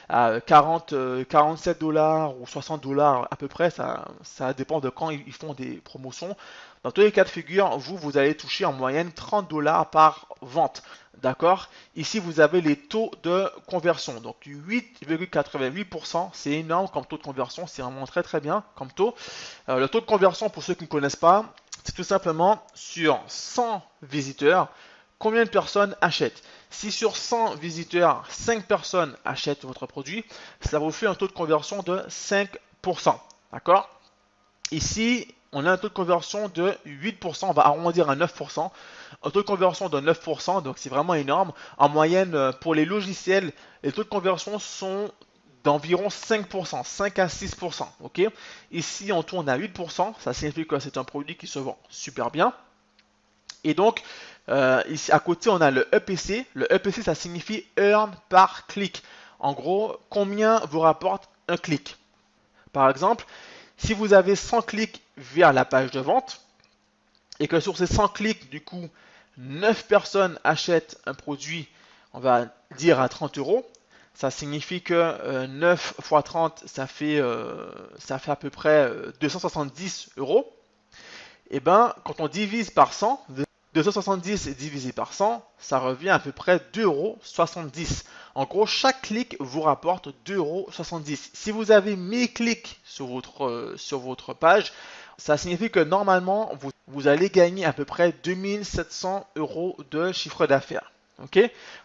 à 47 dollars ou 60 dollars à peu près. Ça dépend de quand ils font des promotions. Dans tous les cas de figure, vous allez toucher en moyenne 30 dollars par vente. D'accord? Ici, vous avez les taux de conversion. Donc 8,88%, c'est énorme comme taux de conversion. C'est vraiment très très bien comme taux. Le taux de conversion, pour ceux qui ne connaissent pas, c'est tout simplement sur 100 visiteurs, combien de personnes achètent. Si sur 100 visiteurs, 5 personnes achètent votre produit, ça vous fait un taux de conversion de 5%. D'accord? Ici, on a un taux de conversion de 8%, on va arrondir à 9%. Un taux de conversion de 9%, donc c'est vraiment énorme. En moyenne, pour les logiciels, les taux de conversion sont d'environ 5%, 5 à 6%. Ok. Ici, on tourne à 8%, ça signifie que c'est un produit qui se vend super bien. Et donc, ici à côté, on a le EPC. Le EPC, ça signifie Earn par clic. En gros, combien vous rapporte un clic. Par exemple, si vous avez 100 clics vers la page de vente, et que sur ces 100 clics, du coup, 9 personnes achètent un produit, on va dire à 30 euros, ça signifie que 9 x 30, ça fait à peu près 270 euros. Et bien, quand on divise par 100, 270 divisé par 100, ça revient à peu près 2,70 euros. En gros, chaque clic vous rapporte 2,70 euros. Si vous avez 1000 clics sur votre page, ça signifie que normalement, vous allez gagner à peu près 2700 euros de chiffre d'affaires. Ok.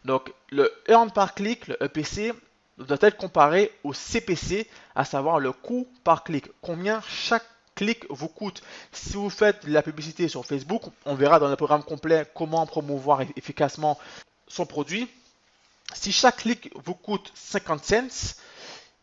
Donc, le Earn par clic, le EPC, doit être comparé au CPC, à savoir le coût par clic. Combien chaque clic vous coûte. Si vous faites de la publicité sur Facebook, on verra dans le programme complet comment promouvoir efficacement son produit. Si chaque clic vous coûte 50 cents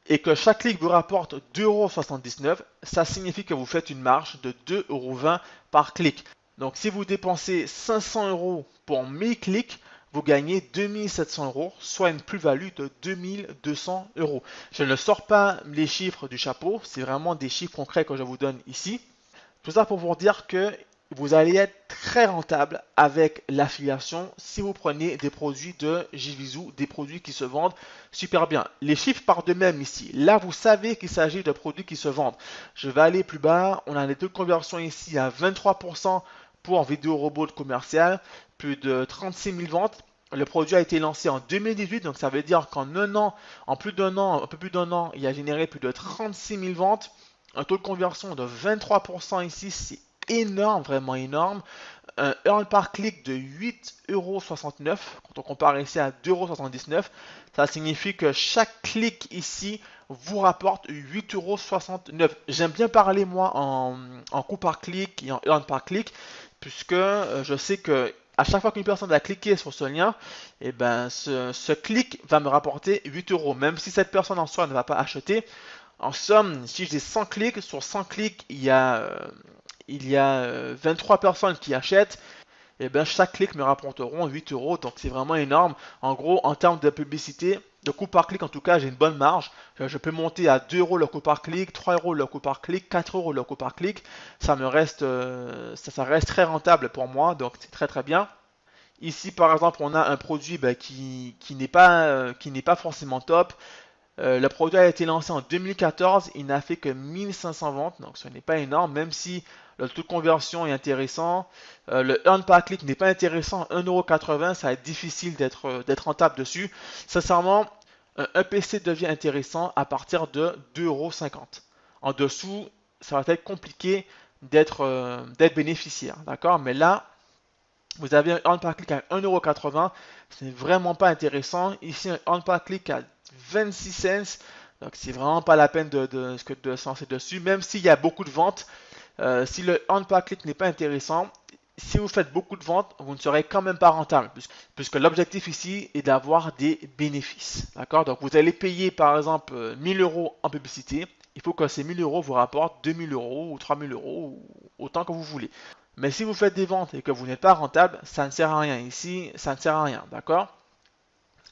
et que chaque clic vous rapporte 2,79 €, ça signifie que vous faites une marge de 2,20 € par clic. Donc si vous dépensez 500 € pour 1000 clics, vous gagnez 2700 €, soit une plus-value de 2200 €. Je ne sors pas les chiffres du chapeau, c'est vraiment des chiffres concrets que je vous donne ici. Tout ça pour vous dire que vous allez être très rentable avec l'affiliation si vous prenez des produits de JVZoo, des produits qui se vendent super bien. Les chiffres partent d'eux-mêmes ici. Là, vous savez qu'il s'agit de produits qui se vendent. Je vais aller plus bas. On a les taux de conversion ici à 23% pour Vidéo Robot commercial, plus de 36 000 ventes. Le produit a été lancé en 2018, donc ça veut dire qu'en un peu plus d'un an, il a généré plus de 36 000 ventes. Un taux de conversion de 23% ici, c'est énorme, vraiment énorme. Un earn par clic de 8,69 €. Quand on compare ici à 2,79 €, ça signifie que chaque clic ici vous rapporte 8,69 €. J'aime bien parler moi en coût par clic et en earn par clic, puisque je sais que à chaque fois qu'une personne va cliquer sur ce lien, et ben ce clic va me rapporter 8 €. Même si cette personne en soi ne va pas acheter, en somme, si j'ai 100 clics, sur 100 clics, il y a 23 personnes qui achètent, et bien chaque clic me rapporteront 8 €, donc c'est vraiment énorme. En gros, en termes de publicité, de coût par clic, en tout cas, j'ai une bonne marge. Je peux monter à 2 € le coût par clic, 3 € le coût par clic, 4 € le coût par clic. Ça reste très rentable pour moi, donc c'est très très bien. Ici, par exemple, on a un produit qui n'est pas forcément top. Le produit a été lancé en 2014, il n'a fait que 1500 ventes, donc ce n'est pas énorme, même si le taux de conversion est intéressant. Le earn par click n'est pas intéressant, 1,80 €, ça va être difficile d'être rentable dessus. Sincèrement, un EPC devient intéressant à partir de 2,50 €. En dessous, ça va être compliqué d'être bénéficiaire, d'accord? Mais là, vous avez un earn par click à 1,80€, c'est vraiment pas intéressant. Ici, un earn par click à 26 cents, donc c'est vraiment pas la peine de se lancer dessus, même s'il y a beaucoup de ventes. Si le earn par click n'est pas intéressant, si vous faites beaucoup de ventes, vous ne serez quand même pas rentable, puisque l'objectif ici est d'avoir des bénéfices. D'accord? Donc vous allez payer par exemple 1000€ en publicité. Il faut que ces 1000€ vous rapportent 2000€ ou 3000€ ou autant que vous voulez. Mais si vous faites des ventes et que vous n'êtes pas rentable, ça ne sert à rien. Ici, ça ne sert à rien. D'accord?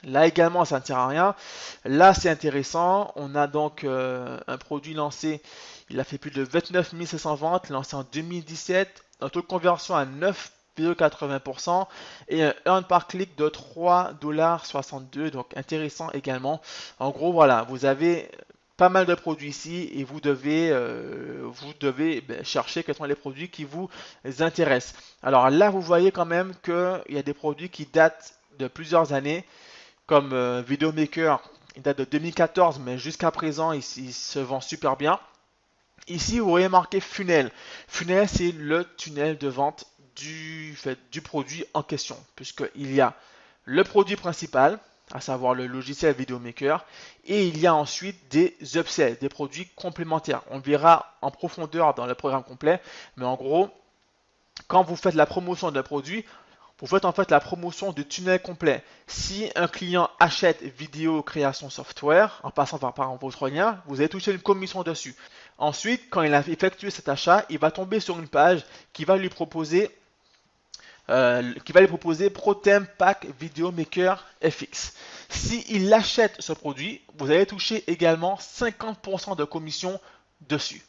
Là également, ça ne sert à rien. Là, c'est intéressant. On a donc un produit lancé. Il a fait plus de 29 500 ventes, lancé en 2017. Un taux de conversion à 9,80% et un earn par click de 3,62$. Donc intéressant également. En gros, voilà, vous avez pas mal de produits ici et vous devez chercher quels sont les produits qui vous intéressent. Alors là, vous voyez quand même qu'il y a des produits qui datent de plusieurs années comme Videomaker, il date de 2014, mais jusqu'à présent, il se vend super bien. Ici, vous voyez marqué Funnel. Funnel, c'est le tunnel de vente du produit en question, puisqu'il y a le produit principal, à savoir le logiciel Videomaker, et il y a ensuite des upsells, des produits complémentaires. On verra en profondeur dans le programme complet, mais en gros, quand vous faites la promotion d'un produit, vous faites en fait la promotion du tunnel complet. Si un client achète vidéo création software en passant par votre lien, vous allez toucher une commission dessus. Ensuite, quand il a effectué cet achat, il va tomber sur une page qui va lui proposer ProTheme Pack Video Maker FX. S'il achète ce produit, vous allez toucher également 50% de commission dessus.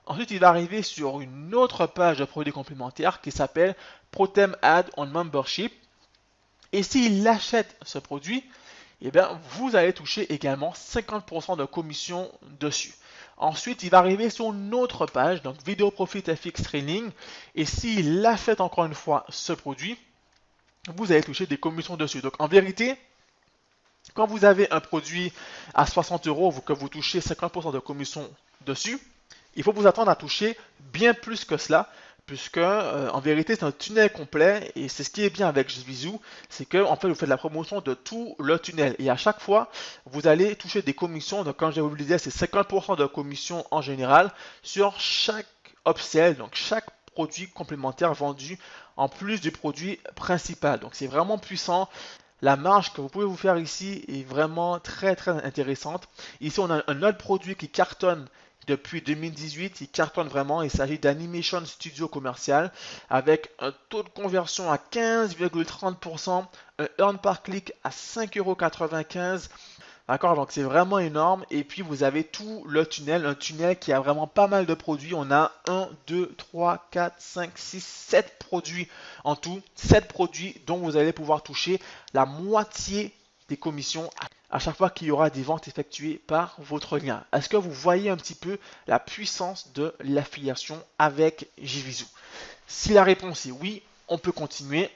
Ensuite, il va arriver sur une autre page de produits complémentaires qui s'appelle ProTheme Add on Membership. Et s'il achète ce produit, eh bien, vous allez toucher également 50% de commission dessus. Ensuite, il va arriver sur une autre page, donc Video Profit FX Training. Et s'il achète encore une fois ce produit, vous allez toucher des commissions dessus. Donc en vérité, quand vous avez un produit à 60€, que vous touchez 50% de commission dessus, il faut vous attendre à toucher bien plus que cela, puisque en vérité c'est un tunnel complet et c'est ce qui est bien avec JVZoo, c'est que en fait vous faites la promotion de tout le tunnel et à chaque fois vous allez toucher des commissions. Donc comme je vous le disais, c'est 50% de commission en général sur chaque upsell, donc chaque produit complémentaire vendu en plus du produit principal. Donc c'est vraiment puissant. La marge que vous pouvez vous faire ici est vraiment très intéressante. Ici on a un autre produit qui cartonne depuis 2018, il cartonne vraiment. Il s'agit d'Animation Studio Commercial avec un taux de conversion à 15,30%, un earn par click à 5,95€. D'accord, donc c'est vraiment énorme. Et puis vous avez tout le tunnel, un tunnel qui a vraiment pas mal de produits. On a 1, 2, 3, 4, 5, 6, 7 produits en tout. 7 produits dont vous allez pouvoir toucher la moitié des commissions à chaque fois qu'il y aura des ventes effectuées par votre lien. Est-ce que vous voyez un petit peu la puissance de l'affiliation avec JVZoo? Si la réponse est oui, on peut continuer.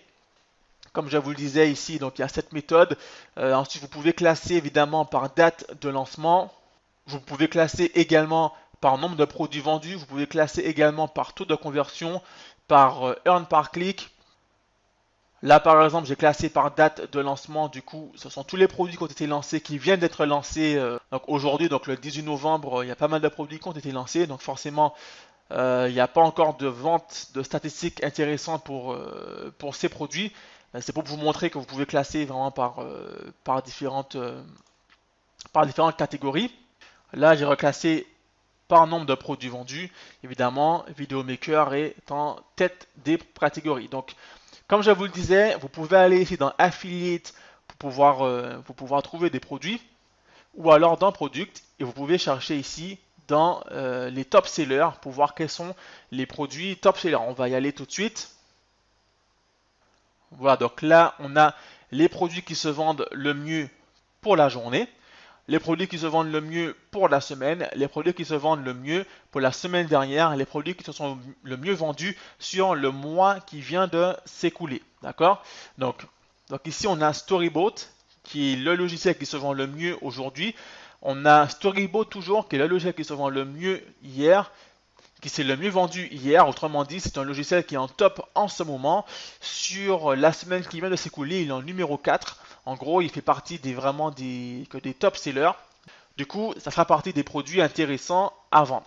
Comme je vous le disais ici, donc il y a cette méthode. Ensuite, vous pouvez classer évidemment par date de lancement. Vous pouvez classer également par nombre de produits vendus. Vous pouvez classer également par taux de conversion, par earn par click. Là, par exemple, j'ai classé par date de lancement. Du coup, ce sont tous les produits qui ont été lancés, qui viennent d'être lancés donc aujourd'hui, donc le 18 novembre. Il y a pas mal de produits qui ont été lancés. Donc forcément, il n'y a pas encore de vente de statistiques intéressantes pour ces produits. C'est pour vous montrer que vous pouvez classer vraiment par différentes catégories. Là, j'ai reclassé par nombre de produits vendus. Évidemment, Videomaker est en tête des catégories. Donc, comme je vous le disais, vous pouvez aller ici dans Affiliate pour pouvoir trouver des produits ou alors dans Product et vous pouvez chercher ici dans les top sellers pour voir quels sont les produits top sellers. On va y aller tout de suite. Voilà, donc là, on a les produits qui se vendent le mieux pour la journée, les produits qui se vendent le mieux pour la semaine, les produits qui se vendent le mieux pour la semaine dernière, les produits qui se sont le mieux vendus sur le mois qui vient de s'écouler. D'accord? Donc ici, on a Storyboat, qui est le logiciel qui se vend le mieux aujourd'hui. On a Storyboat toujours, qui est le logiciel qui se vend le mieux hier. qui s'est le mieux vendu hier. Autrement dit, c'est un logiciel qui est en top en ce moment. Sur la semaine qui vient de s'écouler, il est en numéro 4. En gros, il fait partie vraiment des top sellers. Du coup, ça fera partie des produits intéressants à vendre.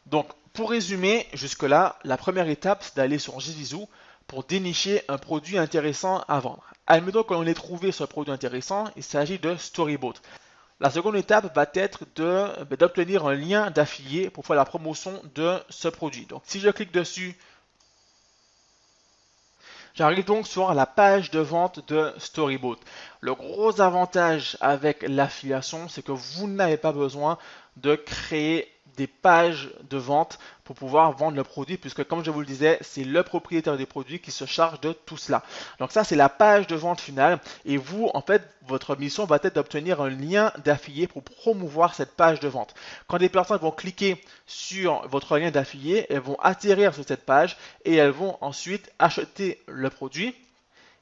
Donc, pour résumer, jusque-là, la première étape, c'est d'aller sur JVZoo pour dénicher un produit intéressant à vendre. Admettons que l'on ait trouvé ce produit intéressant, il s'agit de Storyboat. La seconde étape va être d'obtenir un lien d'affilié pour faire la promotion de ce produit. Donc, si je clique dessus, j'arrive donc sur la page de vente de Storyboat. Le gros avantage avec l'affiliation, c'est que vous n'avez pas besoin de créer des pages de vente pour pouvoir vendre le produit, puisque comme je vous le disais, c'est le propriétaire des produits qui se charge de tout cela. Donc ça, c'est la page de vente finale, et vous, en fait, votre mission va être d'obtenir un lien d'affilié pour promouvoir cette page de vente. Quand des personnes vont cliquer sur votre lien d'affilié, elles vont atterrir sur cette page et elles vont ensuite acheter le produit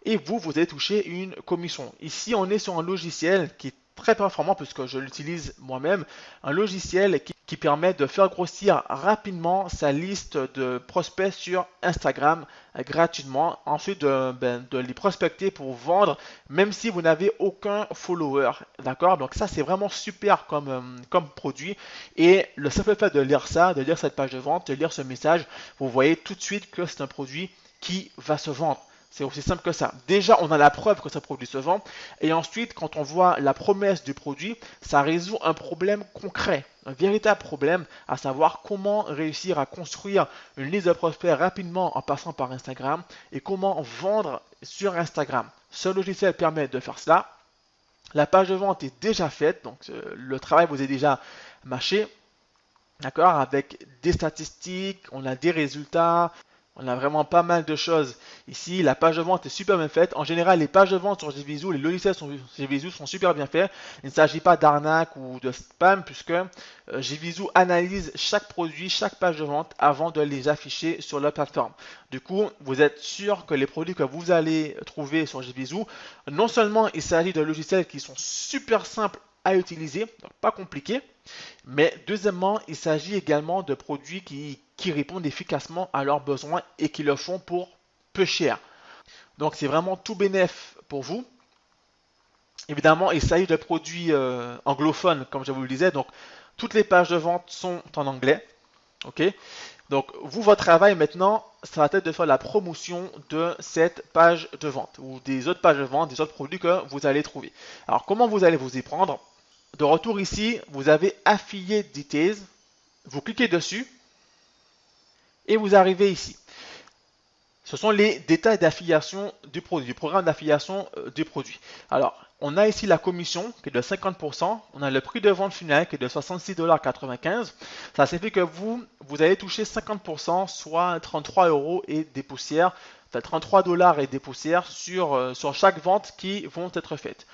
et vous allez toucher une commission. Ici, on est sur un logiciel qui est très performant puisque je l'utilise moi-même, un logiciel qui permet de faire grossir rapidement sa liste de prospects sur Instagram gratuitement, ensuite de les prospecter pour vendre même si vous n'avez aucun follower, d'accord? Donc ça c'est vraiment super comme produit, et le simple fait de lire ça, de lire cette page de vente, de lire ce message, vous voyez tout de suite que c'est un produit qui va se vendre. C'est aussi simple que ça. Déjà, on a la preuve que ce produit se vend. Et ensuite, quand on voit la promesse du produit, ça résout un problème concret, un véritable problème, à savoir comment réussir à construire une liste de prospects rapidement en passant par Instagram et comment vendre sur Instagram. Ce logiciel permet de faire cela. La page de vente est déjà faite, donc le travail vous est déjà mâché. D'accord, avec des statistiques, on a des résultats. On a vraiment pas mal de choses. Ici, la page de vente est super bien faite. En général, les pages de vente sur JVZoo, les logiciels sur JVZoo sont super bien faits. Il ne s'agit pas d'arnaque ou de spam, puisque JVZoo analyse chaque produit, chaque page de vente avant de les afficher sur la plateforme. Du coup, vous êtes sûr que les produits que vous allez trouver sur JVZoo, non seulement il s'agit de logiciels qui sont super simples à utiliser, donc pas compliqué, mais deuxièmement, il s'agit également de produits qui répondent efficacement à leurs besoins et qui le font pour peu cher. Donc c'est vraiment tout bénéf pour vous. Évidemment, il s'agit de produits anglophones, comme je vous le disais, donc toutes les pages de vente sont en anglais. Ok. Donc vous, votre travail maintenant, ça va être de faire la promotion de cette page de vente ou des autres pages de vente, des autres produits que vous allez trouver. Alors comment vous allez vous y prendre? De retour ici, vous avez Affiliate Details, vous cliquez dessus et vous arrivez ici. Ce sont les détails d'affiliation du produit, du programme d'affiliation du produit. Alors, on a ici la commission qui est de 50%, on a le prix de vente final qui est de 66,95 $. Ça signifie que vous allez toucher 50%, soit 33 € et des poussières, enfin 33 $ et des poussières sur chaque vente qui vont être faites.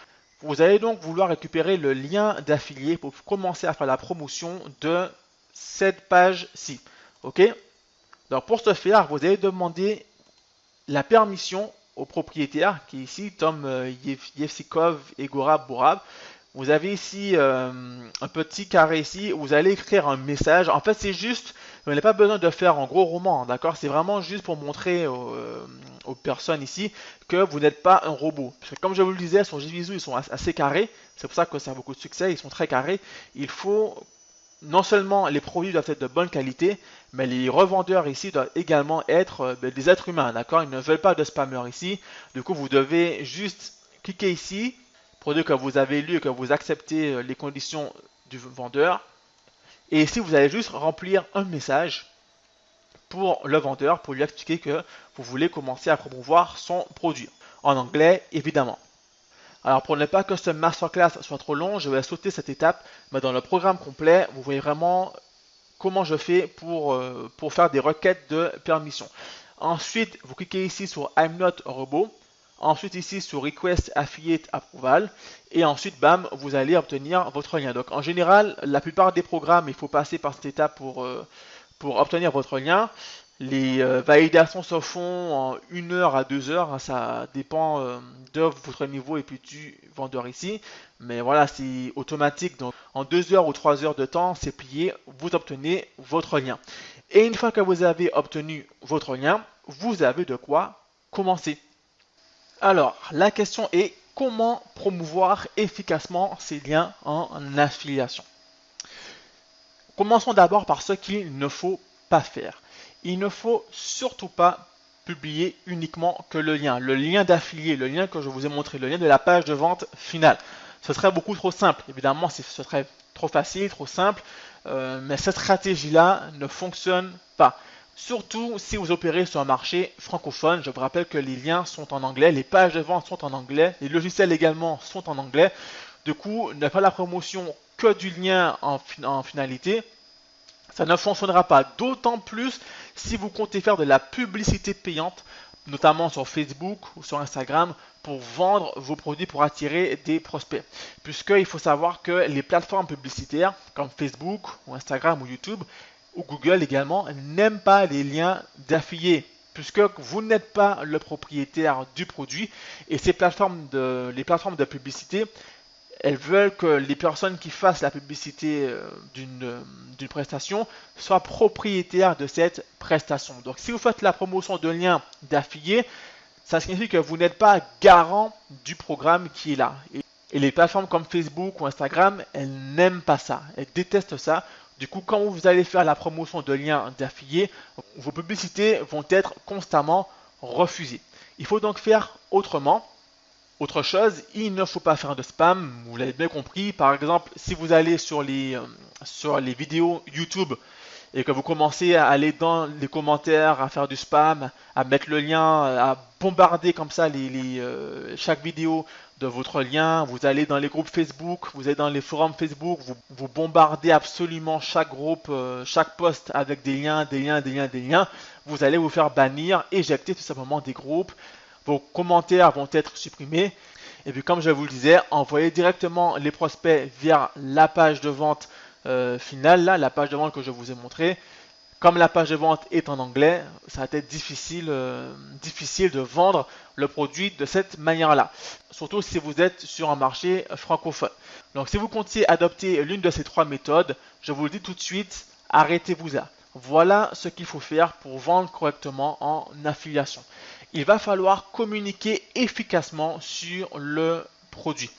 Vous allez donc vouloir récupérer le lien d'affilié pour commencer à faire la promotion de cette page-ci. Ok? Donc pour ce faire, vous allez demander la permission au propriétaire qui est ici, Tom Yevsikov Egora Bourab. Vous avez ici un petit carré ici où vous allez écrire un message. En fait, c'est juste, vous n'avez pas besoin de faire un gros roman, d'accord? C'est vraiment juste pour montrer aux personnes ici que vous n'êtes pas un robot. Parce que comme je vous le disais, sur JVZoo, ils sont assez carrés. C'est pour ça que ça a beaucoup de succès, ils sont très carrés. Il faut, non seulement les produits doivent être de bonne qualité, mais les revendeurs ici doivent également être des êtres humains, d'accord? Ils ne veulent pas de spammers ici. Du coup, vous devez juste cliquer ici, produit que vous avez lu et que vous acceptez les conditions du vendeur. Et ici, vous allez juste remplir un message pour le vendeur, pour lui expliquer que vous voulez commencer à promouvoir son produit. En anglais, évidemment. Alors pour ne pas que ce masterclass soit trop long, je vais sauter cette étape, mais dans le programme complet, vous voyez vraiment comment je fais pour faire des requêtes de permission. Ensuite, vous cliquez ici sur I'm not a robot. Ensuite ici sur Request Affiliate Approval. Et ensuite, bam, vous allez obtenir votre lien. Donc en général, la plupart des programmes, il faut passer par cette étape pour obtenir votre lien. Les validations se font en 1 heure à 2 heures, hein, ça dépend de votre niveau et puis du vendeur ici. Mais voilà, c'est automatique, donc en 2 heures ou 3 heures de temps, c'est plié, vous obtenez votre lien. Et une fois que vous avez obtenu votre lien, vous avez de quoi commencer. Alors, la question est comment promouvoir efficacement ces liens en affiliation. Commençons d'abord par ce qu'il ne faut pas faire. Il ne faut surtout pas publier uniquement que le lien d'affilié, le lien que je vous ai montré, le lien de la page de vente finale. Ce serait beaucoup trop simple. Évidemment, ce serait trop facile, trop simple, mais cette stratégie-là ne fonctionne pas. Surtout si vous opérez sur un marché francophone. Je vous rappelle que les liens sont en anglais, les pages de vente sont en anglais, les logiciels également sont en anglais. Du coup, ne pas la promotion que du lien en finalité, ça ne fonctionnera pas. D'autant plus si vous comptez faire de la publicité payante, notamment sur Facebook ou sur Instagram, pour vendre vos produits, pour attirer des prospects. Puisqu'il faut savoir que les plateformes publicitaires comme Facebook ou Instagram ou YouTube ou Google également n'aiment pas les liens d'affiliés, puisque vous n'êtes pas le propriétaire du produit et les plateformes de publicité, elles veulent que les personnes qui fassent la publicité d'une prestation soient propriétaires de cette prestation. Donc si vous faites la promotion de liens d'affiliés, ça signifie que vous n'êtes pas garant du programme qui est là. Et les plateformes comme Facebook ou Instagram, elles n'aiment pas ça, elles détestent ça. Du coup, quand vous allez faire la promotion de liens d'affiliés, vos publicités vont être constamment refusées. Il faut donc faire autrement. Autre chose, il ne faut pas faire de spam, vous l'avez bien compris. Par exemple, si vous allez sur les vidéos YouTube et que vous commencez à aller dans les commentaires, à faire du spam, à mettre le lien, à bombarder comme ça chaque vidéo de votre lien, vous allez dans les groupes Facebook, vous allez dans les forums Facebook, vous bombardez absolument chaque groupe, chaque post avec des liens, vous allez vous faire bannir, éjecter tout simplement des groupes. Vos commentaires vont être supprimés. Et puis comme je vous le disais, envoyez directement les prospects vers la page de vente finale, là, la page de vente que je vous ai montré. Comme la page de vente est en anglais, ça va être difficile de vendre le produit de cette manière-là. Surtout si vous êtes sur un marché francophone. Donc si vous comptiez adopter l'une de ces trois méthodes, je vous le dis tout de suite, arrêtez-vous là. Voilà ce qu'il faut faire pour vendre correctement en affiliation. Il va falloir communiquer efficacement sur le produit.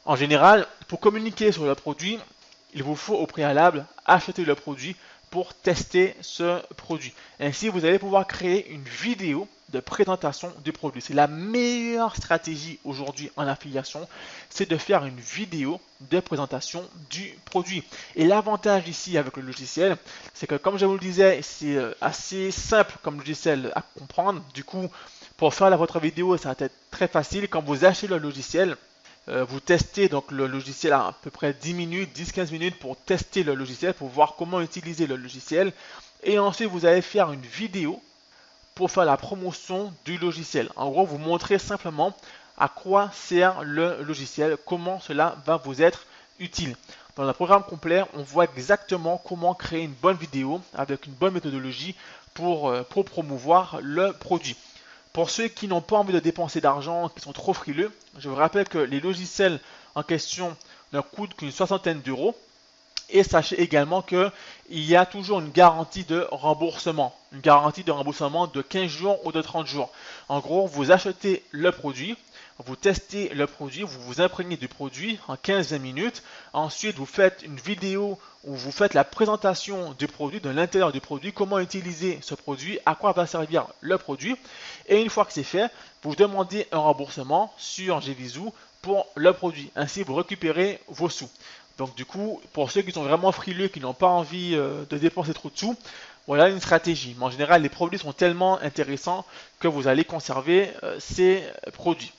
En général, pour communiquer sur le produit, il vous faut au préalable acheter le produit pour tester ce produit. Ainsi, vous allez pouvoir créer une vidéo de présentation du produit. C'est la meilleure stratégie aujourd'hui en affiliation, c'est de faire une vidéo de présentation du produit. Et l'avantage ici avec le logiciel, c'est que comme je vous le disais, c'est assez simple comme logiciel à comprendre. Du coup, pour faire votre vidéo, ça va être très facile. Quand vous achetez le logiciel, vous testez donc le logiciel à peu près 10 minutes, 10-15 minutes pour tester le logiciel, pour voir comment utiliser le logiciel. Et ensuite, vous allez faire une vidéo pour faire la promotion du logiciel. En gros, vous montrez simplement à quoi sert le logiciel, comment cela va vous être utile. Dans le programme complet, on voit exactement comment créer une bonne vidéo avec une bonne méthodologie pour promouvoir le produit. Pour ceux qui n'ont pas envie de dépenser d'argent, qui sont trop frileux, je vous rappelle que les logiciels en question ne coûtent qu'une soixantaine d'euros. Et sachez également qu'il y a toujours une garantie de remboursement. Une garantie de remboursement de 15 jours ou de 30 jours. En gros, vous achetez le produit, vous testez le produit, vous vous imprégnez du produit en 15-20 minutes. Ensuite, vous faites une vidéo où vous faites la présentation du produit, de l'intérieur du produit, comment utiliser ce produit, à quoi va servir le produit. Et une fois que c'est fait, vous demandez un remboursement sur Gvisou pour le produit. Ainsi, vous récupérez vos sous. Donc du coup, pour ceux qui sont vraiment frileux, qui n'ont pas envie de dépenser trop de sous, voilà une stratégie. Mais en général, les produits sont tellement intéressants que vous allez conserver ces produits.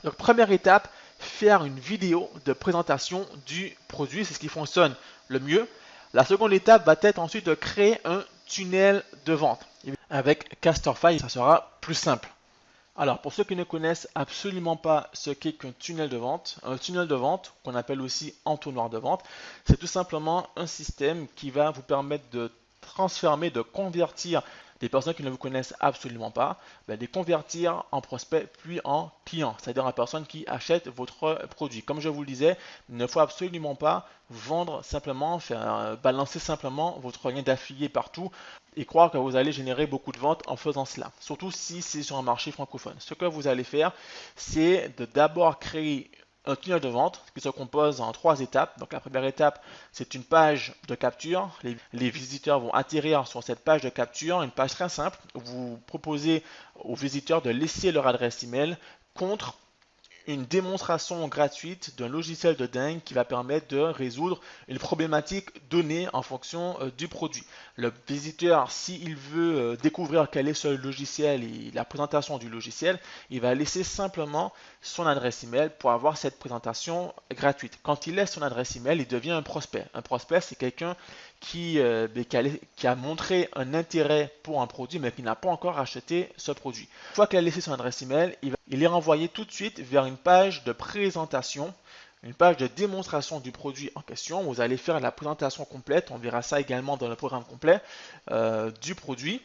Donc première étape, faire une vidéo de présentation du produit, c'est ce qui fonctionne le mieux. La seconde étape va être ensuite de créer un tunnel de vente. Avec Casterfy, ça sera plus simple. Alors, pour ceux qui ne connaissent absolument pas ce qu'est qu'un tunnel de vente, un tunnel de vente, qu'on appelle aussi entonnoir de vente, c'est tout simplement un système qui va vous permettre de transformer, de convertir des personnes qui ne vous connaissent absolument pas, ben, les convertir en prospects puis en clients, c'est-à-dire en personnes qui achètent votre produit. Comme je vous le disais, il ne faut absolument pas vendre simplement, balancer simplement votre lien d'affilié partout et croire que vous allez générer beaucoup de ventes en faisant cela, surtout si c'est sur un marché francophone. Ce que vous allez faire, c'est de d'abord créer un tunnel de vente qui se compose en 3 étapes. Donc la première étape, c'est une page de capture. Les visiteurs vont atterrir sur cette page de capture, une page très simple. Vous proposez aux visiteurs de laisser leur adresse email contre une démonstration gratuite d'un logiciel de dingue qui va permettre de résoudre une problématique donnée en fonction du produit. Le visiteur, s'il veut découvrir quel est ce logiciel et la présentation du logiciel, il va laisser simplement son adresse email pour avoir cette présentation gratuite. Quand il laisse son adresse email, il devient un prospect. Un prospect, c'est quelqu'un qui a montré un intérêt pour un produit mais qui n'a pas encore acheté ce produit. Une fois qu'il a laissé son adresse email, il est renvoyé tout de suite vers une page de présentation, une page de démonstration du produit en question. Vous allez faire la présentation complète, on verra ça également dans le programme complet du produit,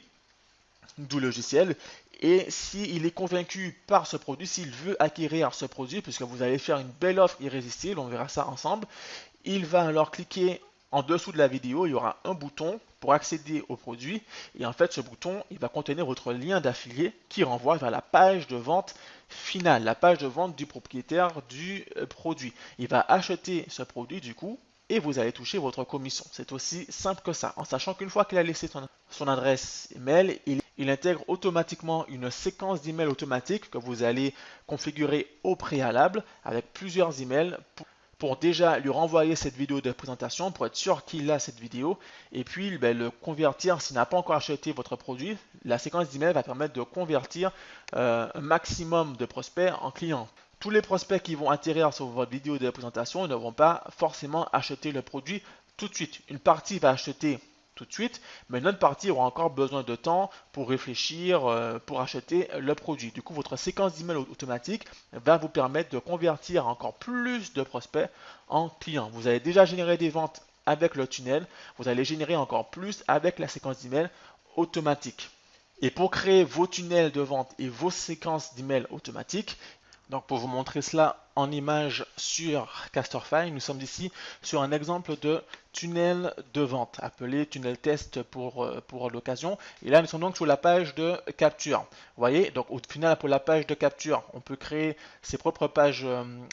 du logiciel. Et s'il est convaincu par ce produit, s'il veut acquérir ce produit, puisque vous allez faire une belle offre irrésistible, on verra ça ensemble, il va alors cliquer en dessous de la vidéo, il y aura un bouton pour accéder au produit. Et en fait, ce bouton, il va contenir votre lien d'affilié qui renvoie vers la page de vente finale, la page de vente du propriétaire du produit. Il va acheter ce produit du coup et vous allez toucher votre commission. C'est aussi simple que ça, en sachant qu'une fois qu'il a laissé son adresse email, il intègre automatiquement une séquence d'emails automatiques que vous allez configurer au préalable avec plusieurs emails pour déjà lui renvoyer cette vidéo de présentation pour être sûr qu'il a cette vidéo et puis le convertir s'il n'a pas encore acheté votre produit. La séquence d'email va permettre de convertir un maximum de prospects en clients. Tous les prospects qui vont atterrir sur votre vidéo de présentation ne vont pas forcément acheter le produit tout de suite. Une partie va acheter tout de suite, mais une autre partie aura encore besoin de temps pour réfléchir, pour acheter le produit. Du coup, votre séquence d'email automatique va vous permettre de convertir encore plus de prospects en clients. Vous avez déjà généré des ventes avec le tunnel, vous allez générer encore plus avec la séquence d'email automatique. Et pour créer vos tunnels de vente et vos séquences d'email automatiques, donc pour vous montrer cela en image sur Casterfy, nous sommes ici sur un exemple de tunnel de vente, appelé tunnel test pour l'occasion. Et là, nous sommes donc sur la page de capture. Vous voyez, donc au final, pour la page de capture, on peut créer ses propres pages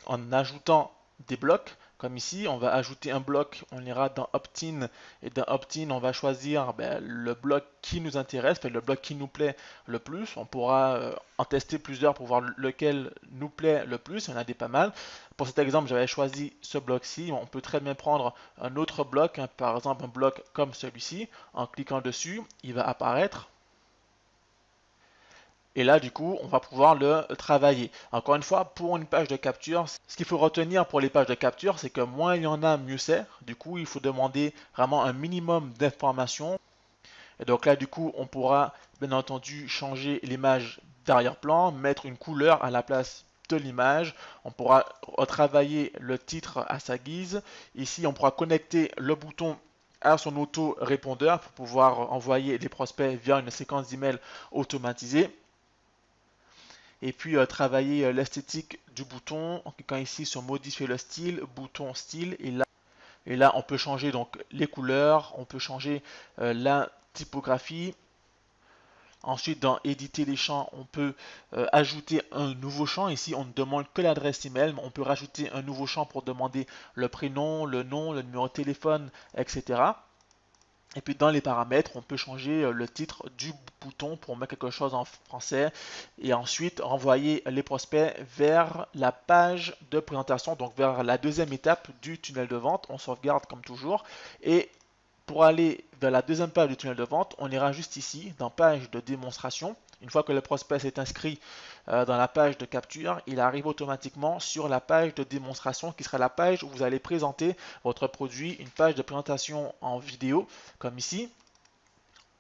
en ajoutant des blocs. Comme ici, on va ajouter un bloc, on ira dans Opt-in et dans Opt-in, on va choisir le bloc qui nous intéresse, le bloc qui nous plaît le plus. On pourra en tester plusieurs pour voir lequel nous plaît le plus, il y en a des pas mal. Pour cet exemple, j'avais choisi ce bloc-ci. On peut très bien prendre un autre bloc, par exemple un bloc comme celui-ci. En cliquant dessus, il va apparaître. Et là, du coup, on va pouvoir le travailler. Encore une fois, pour une page de capture, ce qu'il faut retenir pour les pages de capture, c'est que moins il y en a, mieux c'est. Du coup, il faut demander vraiment un minimum d'informations. Et donc là, du coup, on pourra bien entendu changer l'image d'arrière-plan, mettre une couleur à la place de l'image. On pourra retravailler le titre à sa guise. Ici, on pourra connecter le bouton à son auto-répondeur pour pouvoir envoyer les prospects via une séquence d'emails automatisée. Et puis travailler l'esthétique du bouton en cliquant ici sur modifier le style, bouton style, et là on peut changer donc les couleurs, on peut changer la typographie. Ensuite, dans éditer les champs, on peut ajouter un nouveau champ. Ici, on ne demande que l'adresse email, mais on peut rajouter un nouveau champ pour demander le prénom, le nom, le numéro de téléphone, etc. Et puis dans les paramètres, on peut changer le titre du bouton pour mettre quelque chose en français et ensuite renvoyer les prospects vers la page de présentation, donc vers la deuxième étape du tunnel de vente. On sauvegarde comme toujours et pour aller vers la deuxième page du tunnel de vente, on ira juste ici dans page de démonstration. Une fois que le prospect s'est inscrit dans la page de capture, il arrive automatiquement sur la page de démonstration qui sera la page où vous allez présenter votre produit, une page de présentation en vidéo comme ici.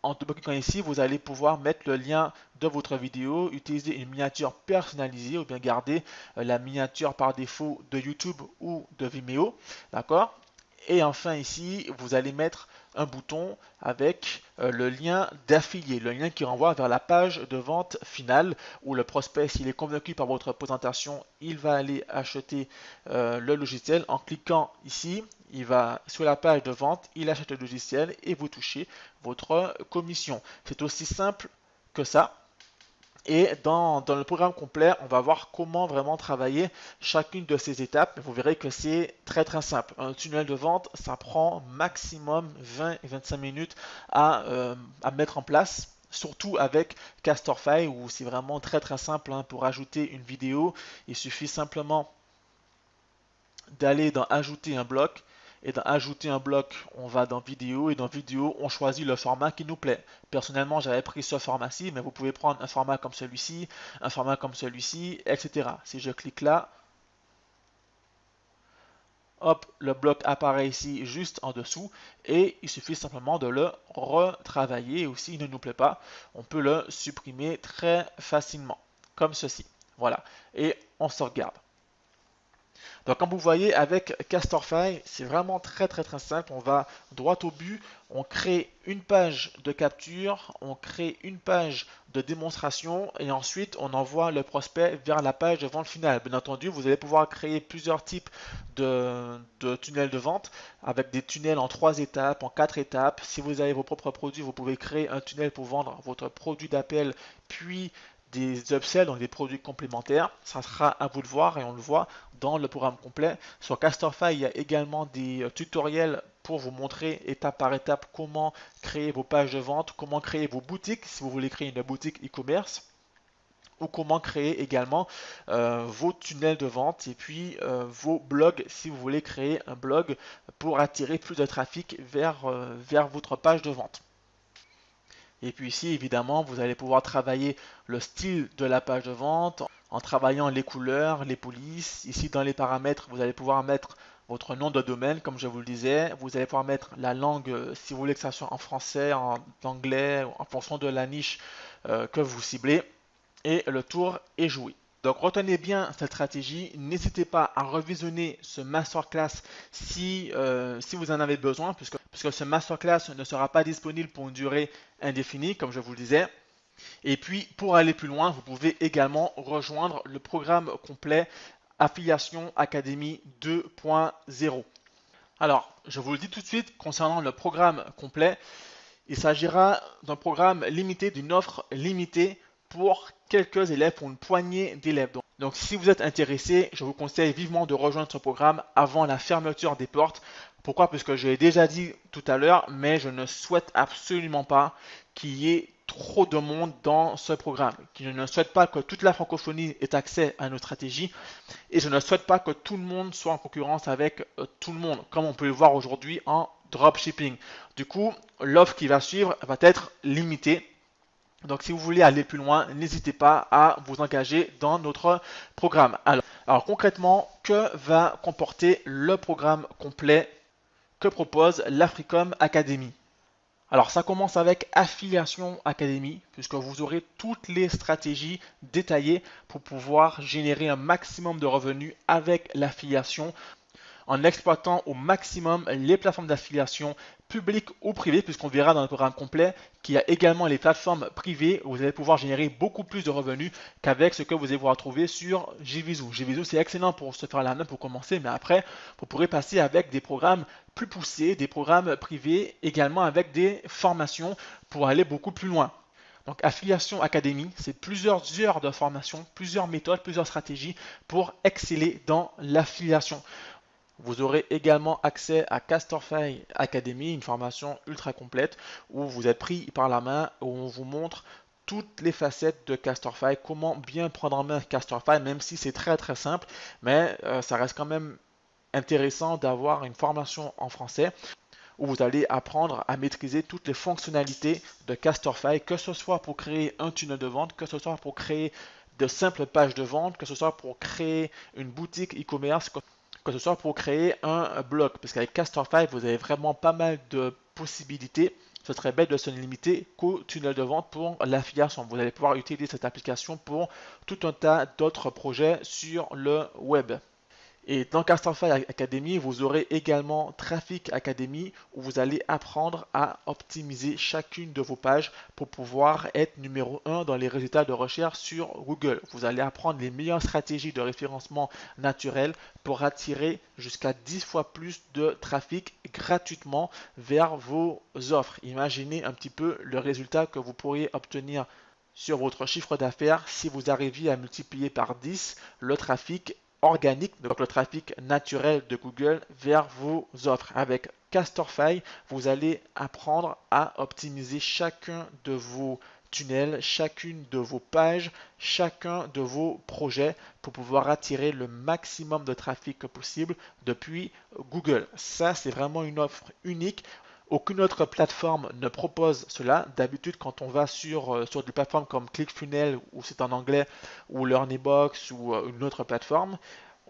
En double-cliquant ici, vous allez pouvoir mettre le lien de votre vidéo, utiliser une miniature personnalisée ou bien garder la miniature par défaut de YouTube ou de Vimeo. D'accord ? Et enfin ici, vous allez mettre un bouton avec le lien d'affilié, le lien qui renvoie vers la page de vente finale où le prospect, s'il est convaincu par votre présentation, il va aller acheter le logiciel. En cliquant ici, il va sur la page de vente, il achète le logiciel et vous touchez votre commission. C'est aussi simple que ça. Et dans le programme complet, on va voir comment vraiment travailler chacune de ces étapes. Vous verrez que c'est très simple. Un tunnel de vente, ça prend maximum 20 et 25 minutes à mettre en place. Surtout avec Castorfy où c'est vraiment très simple hein. Pour ajouter une vidéo, il suffit simplement d'aller dans ajouter un bloc. Et dans ajouter un bloc, on va dans vidéo et dans vidéo, on choisit le format qui nous plaît. Personnellement, j'avais pris ce format-ci, mais vous pouvez prendre un format comme celui-ci, un format comme celui-ci, etc. Si je clique là, hop, le bloc apparaît ici juste en dessous et il suffit simplement de le retravailler ou s'il ne nous plaît pas, on peut le supprimer très facilement, comme ceci. Voilà, et on sauvegarde. Donc comme vous voyez avec Castorfy, c'est vraiment très simple. On va droit au but, on crée une page de capture, on crée une page de démonstration et ensuite on envoie le prospect vers la page de vente finale. Bien entendu, vous allez pouvoir créer plusieurs types de tunnels de vente avec des tunnels en 3 étapes, en 4 étapes. Si vous avez vos propres produits, vous pouvez créer un tunnel pour vendre votre produit d'appel puis des upsells, donc des produits complémentaires. Ça sera à vous de voir et on le voit dans le programme complet. Sur Castorfy, il y a également des tutoriels pour vous montrer étape par étape comment créer vos pages de vente, comment créer vos boutiques si vous voulez créer une boutique e-commerce ou comment créer également vos tunnels de vente et puis vos blogs si vous voulez créer un blog pour attirer plus de trafic vers votre page de vente. Et puis ici, évidemment, vous allez pouvoir travailler le style de la page de vente en travaillant les couleurs, les polices. Ici, dans les paramètres, vous allez pouvoir mettre votre nom de domaine, comme je vous le disais. Vous allez pouvoir mettre la langue, si vous voulez que ça soit en français, en anglais, en fonction de la niche que vous ciblez. Et le tour est joué. Donc retenez bien cette stratégie, n'hésitez pas à revisionner ce masterclass si vous en avez besoin, puisque ce masterclass ne sera pas disponible pour une durée indéfinie, comme je vous le disais. Et puis pour aller plus loin, vous pouvez également rejoindre le programme complet Affiliation Academy 2.0. Alors, je vous le dis tout de suite concernant le programme complet, il s'agira d'un programme limité, d'une offre limitée pour quelques élèves, pour une poignée d'élèves. Donc si vous êtes intéressé, je vous conseille vivement de rejoindre ce programme avant la fermeture des portes. Pourquoi? Parce que je l'ai déjà dit tout à l'heure, mais je ne souhaite absolument pas qu'il y ait trop de monde dans ce programme. Je ne souhaite pas que toute la francophonie ait accès à nos stratégies et je ne souhaite pas que tout le monde soit en concurrence avec tout le monde, comme on peut le voir aujourd'hui en dropshipping. Du coup, l'offre qui va suivre va être limitée. Donc si vous voulez aller plus loin, n'hésitez pas à vous engager dans notre programme. Alors concrètement, que va comporter le programme complet que propose l'Africom Academy? Alors ça commence avec Affiliation Academy, puisque vous aurez toutes les stratégies détaillées pour pouvoir générer un maximum de revenus avec l'affiliation en exploitant au maximum les plateformes d'affiliation publiques ou privées, puisqu'on verra dans le programme complet qu'il y a également les plateformes privées où vous allez pouvoir générer beaucoup plus de revenus qu'avec ce que vous allez pouvoir trouver sur JVZoo. JVZoo, c'est excellent pour se faire la main pour commencer, mais après, vous pourrez passer avec des programmes plus poussés, des programmes privés, également avec des formations pour aller beaucoup plus loin. Donc Affiliation Academy, c'est plusieurs heures de formation, plusieurs méthodes, plusieurs stratégies pour exceller dans l'affiliation. Vous aurez également accès à Castorfy Academy, une formation ultra complète où vous êtes pris par la main, où on vous montre toutes les facettes de Castorfy, comment bien prendre en main Castorfy, même si c'est très simple, mais ça reste quand même intéressant d'avoir une formation en français où vous allez apprendre à maîtriser toutes les fonctionnalités de Castorfy, que ce soit pour créer un tunnel de vente, que ce soit pour créer de simples pages de vente, que ce soit pour créer une boutique e-commerce, que ce soit pour créer un blog, parce qu'avec Castorfy, vous avez vraiment pas mal de possibilités. Ce serait bête de se limiter qu'au tunnel de vente pour l'affiliation. Vous allez pouvoir utiliser cette application pour tout un tas d'autres projets sur le web. Et dans Casterfy Academy, vous aurez également Traffic Academy où vous allez apprendre à optimiser chacune de vos pages pour pouvoir être numéro 1 dans les résultats de recherche sur Google. Vous allez apprendre les meilleures stratégies de référencement naturel pour attirer jusqu'à 10 fois plus de trafic gratuitement vers vos offres. Imaginez un petit peu le résultat que vous pourriez obtenir sur votre chiffre d'affaires si vous arriviez à multiplier par 10 le trafic organique, donc le trafic naturel de Google vers vos offres. Avec Casterfy, vous allez apprendre à optimiser chacun de vos tunnels, chacune de vos pages, chacun de vos projets pour pouvoir attirer le maximum de trafic possible depuis Google. Ça, c'est vraiment une offre unique. Aucune autre plateforme ne propose cela. D'habitude, quand on va sur des plateformes comme ClickFunnels, ou c'est en anglais, ou LearnyBox, ou une autre plateforme,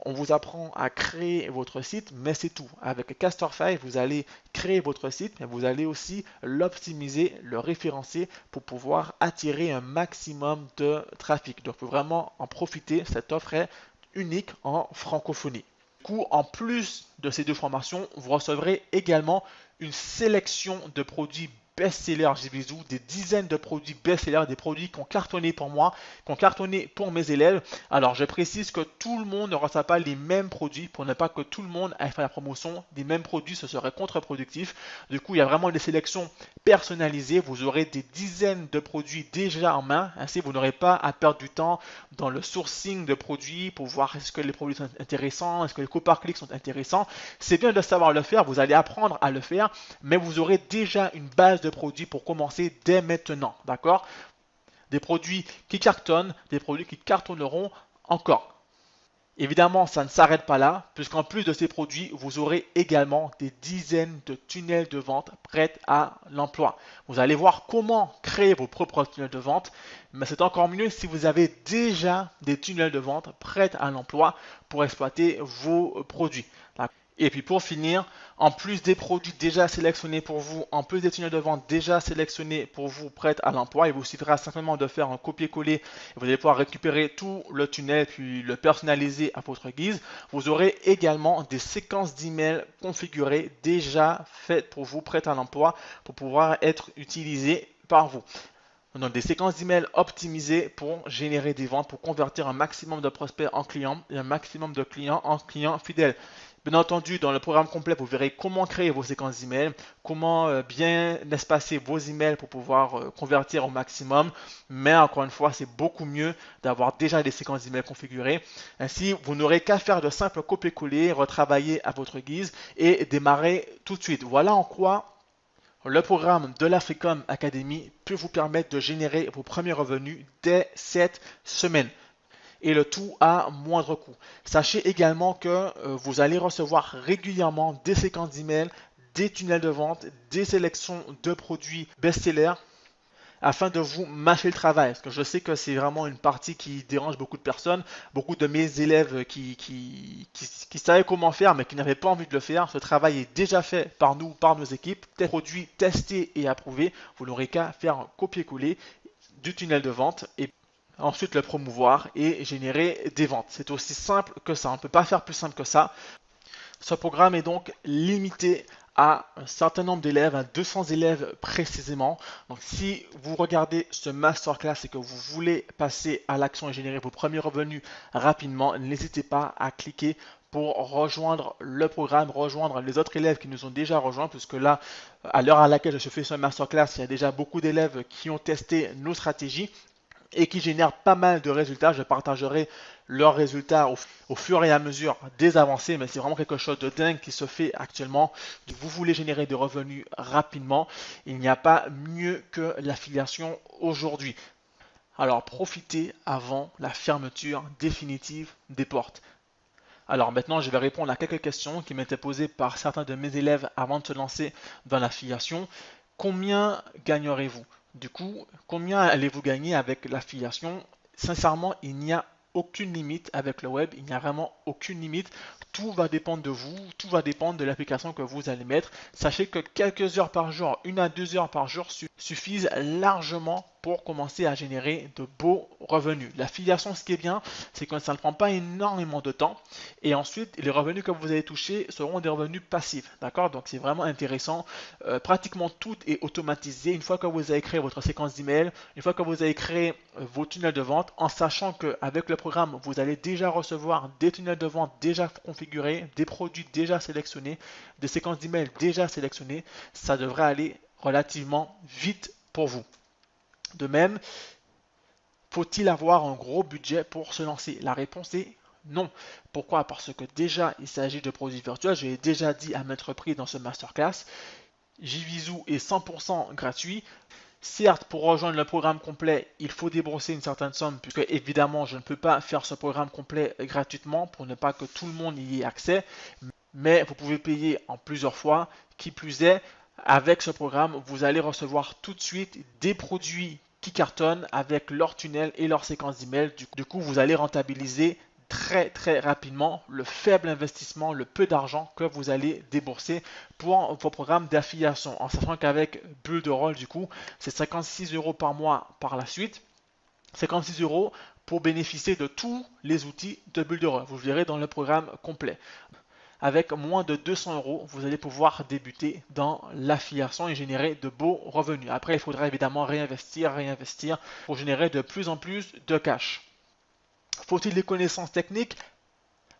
on vous apprend à créer votre site, mais c'est tout. Avec Casterfy, vous allez créer votre site, mais vous allez aussi l'optimiser, le référencer pour pouvoir attirer un maximum de trafic. Donc, il faut vraiment en profiter. Cette offre est unique en francophonie. Du coup, en plus de ces deux formations, vous recevrez également une sélection de produits best-sellers JVZoo, des dizaines de produits best-sellers, des produits qui ont cartonné pour moi, qui ont cartonné pour mes élèves. Alors, je précise que tout le monde ne reçoit pas les mêmes produits pour ne pas que tout le monde aille faire la promotion des mêmes produits, ce serait contre-productif. Du coup, il y a vraiment des sélections personnalisées. Vous aurez des dizaines de produits déjà en main. Ainsi, vous n'aurez pas à perdre du temps dans le sourcing de produits pour voir est-ce que les produits sont intéressants, est-ce que les coûts par clic sont intéressants. C'est bien de savoir le faire, vous allez apprendre à le faire, mais vous aurez déjà une base de produits pour commencer dès maintenant, d'accord? Des produits qui cartonnent, des produits qui cartonneront encore. Évidemment, ça ne s'arrête pas là, puisqu'en plus de ces produits, vous aurez également des dizaines de tunnels de vente prêts à l'emploi. Vous allez voir comment créer vos propres tunnels de vente, mais c'est encore mieux si vous avez déjà des tunnels de vente prêts à l'emploi pour exploiter vos produits. Et puis pour finir, en plus des produits déjà sélectionnés pour vous, en plus des tunnels de vente déjà sélectionnés pour vous, prêts à l'emploi, il vous suffira simplement de faire un copier-coller. Vous allez pouvoir récupérer tout le tunnel puis le personnaliser à votre guise. Vous aurez également des séquences d'emails configurées déjà faites pour vous, prêtes à l'emploi, pour pouvoir être utilisées par vous. Donc des séquences d'emails optimisées pour générer des ventes, pour convertir un maximum de prospects en clients et un maximum de clients en clients fidèles. Bien entendu, dans le programme complet, vous verrez comment créer vos séquences d'emails, comment bien espacer vos emails pour pouvoir convertir au maximum. Mais encore une fois, c'est beaucoup mieux d'avoir déjà des séquences d'emails configurées. Ainsi, vous n'aurez qu'à faire de simples copier-coller, retravailler à votre guise et démarrer tout de suite. Voilà en quoi le programme de l'Africom Academy peut vous permettre de générer vos premiers revenus dès cette semaine. Et le tout à moindre coût. Sachez également que vous allez recevoir régulièrement des séquences d'emails, des tunnels de vente, des sélections de produits best-sellers afin de vous mâcher le travail. Parce que je sais que c'est vraiment une partie qui dérange beaucoup de personnes, beaucoup de mes élèves qui savaient comment faire mais qui n'avaient pas envie de le faire. Ce travail est déjà fait par nous, par nos équipes. Des produits testés et approuvés. Vous n'aurez qu'à faire un copier-coller du tunnel de vente et ensuite le promouvoir et générer des ventes. C'est aussi simple que ça, on ne peut pas faire plus simple que ça. Ce programme est donc limité à un certain nombre d'élèves, à 200 élèves précisément. Donc si vous regardez ce masterclass et que vous voulez passer à l'action et générer vos premiers revenus rapidement, n'hésitez pas à cliquer pour rejoindre le programme, rejoindre les autres élèves qui nous ont déjà rejoints, puisque là, à l'heure à laquelle je fais ce masterclass, il y a déjà beaucoup d'élèves qui ont testé nos stratégies et qui génèrent pas mal de résultats. Je partagerai leurs résultats au fur et à mesure des avancées, mais c'est vraiment quelque chose de dingue qui se fait actuellement. Vous voulez générer des revenus rapidement, il n'y a pas mieux que l'affiliation aujourd'hui. Alors profitez avant la fermeture définitive des portes. Alors maintenant, je vais répondre à quelques questions qui m'étaient posées par certains de mes élèves avant de se lancer dans l'affiliation. Combien gagnerez-vous? Du coup, combien allez-vous gagner avec l'affiliation? Sincèrement, il n'y a aucune limite avec le web, il n'y a vraiment aucune limite. Tout va dépendre de vous, tout va dépendre de l'application que vous allez mettre. Sachez que quelques heures par jour, 1 à 2 heures par jour suffisent largement pour commencer à générer de beaux revenus. L'affiliation, ce qui est bien, c'est que ça ne prend pas énormément de temps et ensuite les revenus que vous allez toucher seront des revenus passifs, d'accord? Donc c'est vraiment intéressant. Pratiquement tout est automatisé. Une fois que vous avez créé votre séquence d'email, une fois que vous avez créé vos tunnels de vente, en sachant qu'avec le programme, vous allez déjà recevoir des tunnels de vente déjà configurés, des produits déjà sélectionnés, des séquences d'email déjà sélectionnées, ça devrait aller relativement vite pour vous. De même, faut-il avoir un gros budget pour se lancer? La réponse est non. Pourquoi? Parce que déjà, il s'agit de produits virtuels. Je l'ai déjà dit à maintes reprises dans ce masterclass. JVZoo est 100% gratuit. Certes, pour rejoindre le programme complet, il faut débourser une certaine somme, puisque évidemment, je ne peux pas faire ce programme complet gratuitement pour ne pas que tout le monde y ait accès. Mais vous pouvez payer en plusieurs fois. Qui plus est, avec ce programme, vous allez recevoir tout de suite des produits qui cartonnent avec leur tunnel et leur séquence d'email. Du coup, vous allez rentabiliser très rapidement le faible investissement, le peu d'argent que vous allez débourser pour vos programmes d'affiliation. En sachant qu'avec Bulle de Rôle, du coup, c'est 56 € par mois par la suite. 56 € pour bénéficier de tous les outils de Bulle de Rôle. Vous verrez dans le programme complet. Avec moins de 200 €, vous allez pouvoir débuter dans l'affiliation et générer de beaux revenus. Après, il faudra évidemment réinvestir pour générer de plus en plus de cash. Faut-il des connaissances techniques?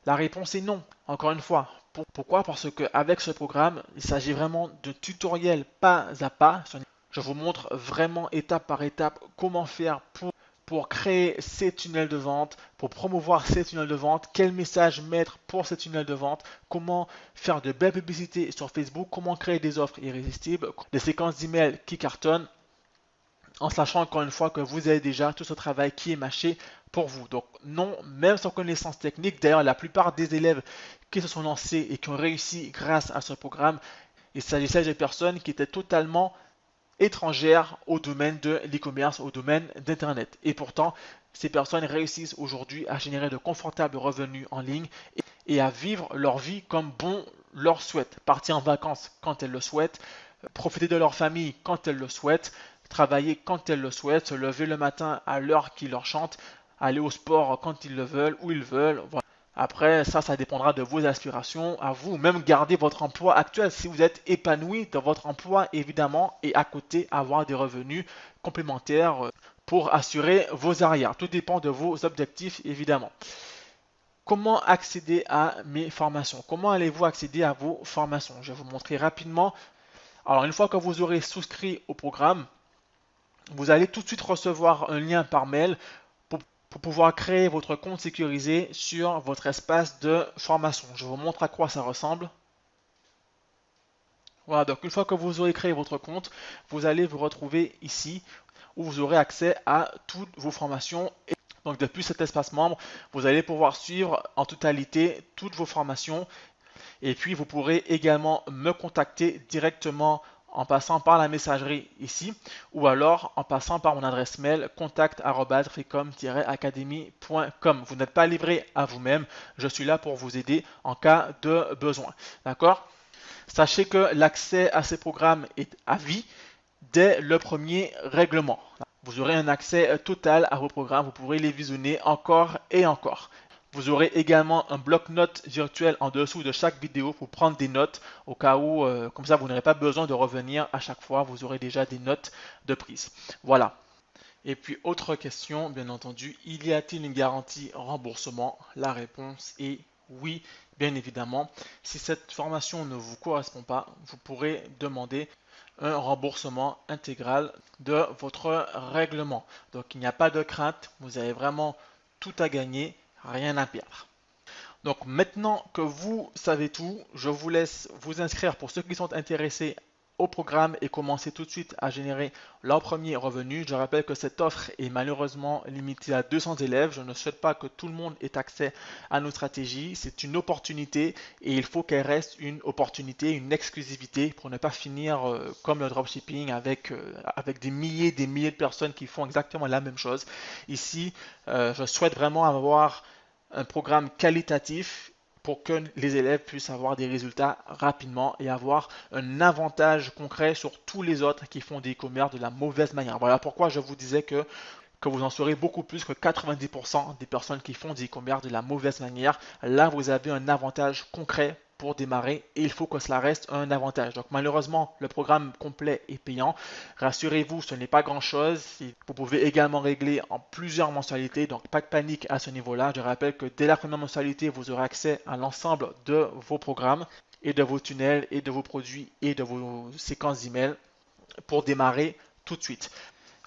La réponse est non, encore une fois. Pourquoi? Parce qu'avec ce programme, il s'agit vraiment de tutoriels pas à pas. Je vous montre vraiment étape par étape comment faire pour créer ces tunnels de vente, pour promouvoir ces tunnels de vente, quel message mettre pour ces tunnels de vente, comment faire de belles publicités sur Facebook, comment créer des offres irrésistibles, des séquences d'emails qui cartonnent, en sachant encore une fois que vous avez déjà tout ce travail qui est mâché pour vous. Donc non, même sans connaissance technique, d'ailleurs la plupart des élèves qui se sont lancés et qui ont réussi grâce à ce programme, il s'agissait de personnes qui étaient totalement étrangères au domaine de l'e-commerce, au domaine d'Internet. Et pourtant, ces personnes réussissent aujourd'hui à générer de confortables revenus en ligne et à vivre leur vie comme bon leur souhaite. Partir en vacances quand elles le souhaitent, profiter de leur famille quand elles le souhaitent, travailler quand elles le souhaitent, se lever le matin à l'heure qui leur chante, aller au sport quand ils le veulent, où ils veulent. Voilà. Après, ça dépendra de vos aspirations, à vous. Même garder votre emploi actuel si vous êtes épanoui dans votre emploi, évidemment, et à côté, avoir des revenus complémentaires pour assurer vos arrières. Tout dépend de vos objectifs, évidemment. Comment accéder à mes formations? Comment allez-vous accéder à vos formations? Je vais vous montrer rapidement. Alors, une fois que vous aurez souscrit au programme, vous allez tout de suite recevoir un lien par mail pour pouvoir créer votre compte sécurisé sur votre espace de formation. Je vous montre à quoi ça ressemble. Voilà, donc une fois que vous aurez créé votre compte, vous allez vous retrouver ici où vous aurez accès à toutes vos formations. Donc depuis cet espace membre, vous allez pouvoir suivre en totalité toutes vos formations. Et puis vous pourrez également me contacter directement en passant par la messagerie ici ou alors en passant par mon adresse mail contact@freecom-academy.com. Vous n'êtes pas livré à vous-même, je suis là pour vous aider en cas de besoin. D'accord? Sachez que l'accès à ces programmes est à vie dès le premier règlement. Vous aurez un accès total à vos programmes, vous pourrez les visionner encore et encore. Vous aurez également un bloc-notes virtuel en dessous de chaque vidéo pour prendre des notes au cas où, comme ça vous n'aurez pas besoin de revenir à chaque fois, vous aurez déjà des notes de prise. Voilà. Et puis autre question, bien entendu, y a-t-il une garantie remboursement? La réponse est oui, bien évidemment. Si cette formation ne vous correspond pas, vous pourrez demander un remboursement intégral de votre règlement. Donc il n'y a pas de crainte, vous avez vraiment tout à gagner, rien à perdre. Donc maintenant que vous savez tout, je vous laisse vous inscrire pour ceux qui sont intéressés au programme et commencer tout de suite à générer leur premier revenu. Je rappelle que cette offre est malheureusement limitée à 200 élèves. Je ne souhaite pas que tout le monde ait accès à nos stratégies. C'est une opportunité et il faut qu'elle reste une opportunité, une exclusivité pour ne pas finir comme le dropshipping avec des milliers de personnes qui font exactement la même chose. Ici, je souhaite vraiment avoir un programme qualitatif pour que les élèves puissent avoir des résultats rapidement et avoir un avantage concret sur tous les autres qui font des e-commerce de la mauvaise manière. Voilà pourquoi je vous disais que vous en saurez beaucoup plus que 90% des personnes qui font des e-commerce de la mauvaise manière. Là, vous avez un avantage concret pour démarrer et il faut que cela reste un avantage. Donc malheureusement, le programme complet est payant. Rassurez-vous, ce n'est pas grand-chose. Vous pouvez également régler en plusieurs mensualités, donc pas de panique à ce niveau-là. Je rappelle que dès la première mensualité, vous aurez accès à l'ensemble de vos programmes et de vos tunnels et de vos produits et de vos séquences d'emails pour démarrer tout de suite.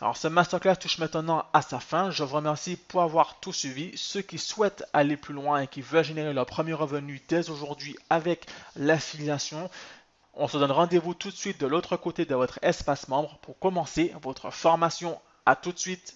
Alors ce masterclass touche maintenant à sa fin. Je vous remercie pour avoir tout suivi. Ceux qui souhaitent aller plus loin et qui veulent générer leur premier revenu dès aujourd'hui avec l'affiliation, on se donne rendez-vous tout de suite de l'autre côté de votre espace membre pour commencer votre formation. À tout de suite.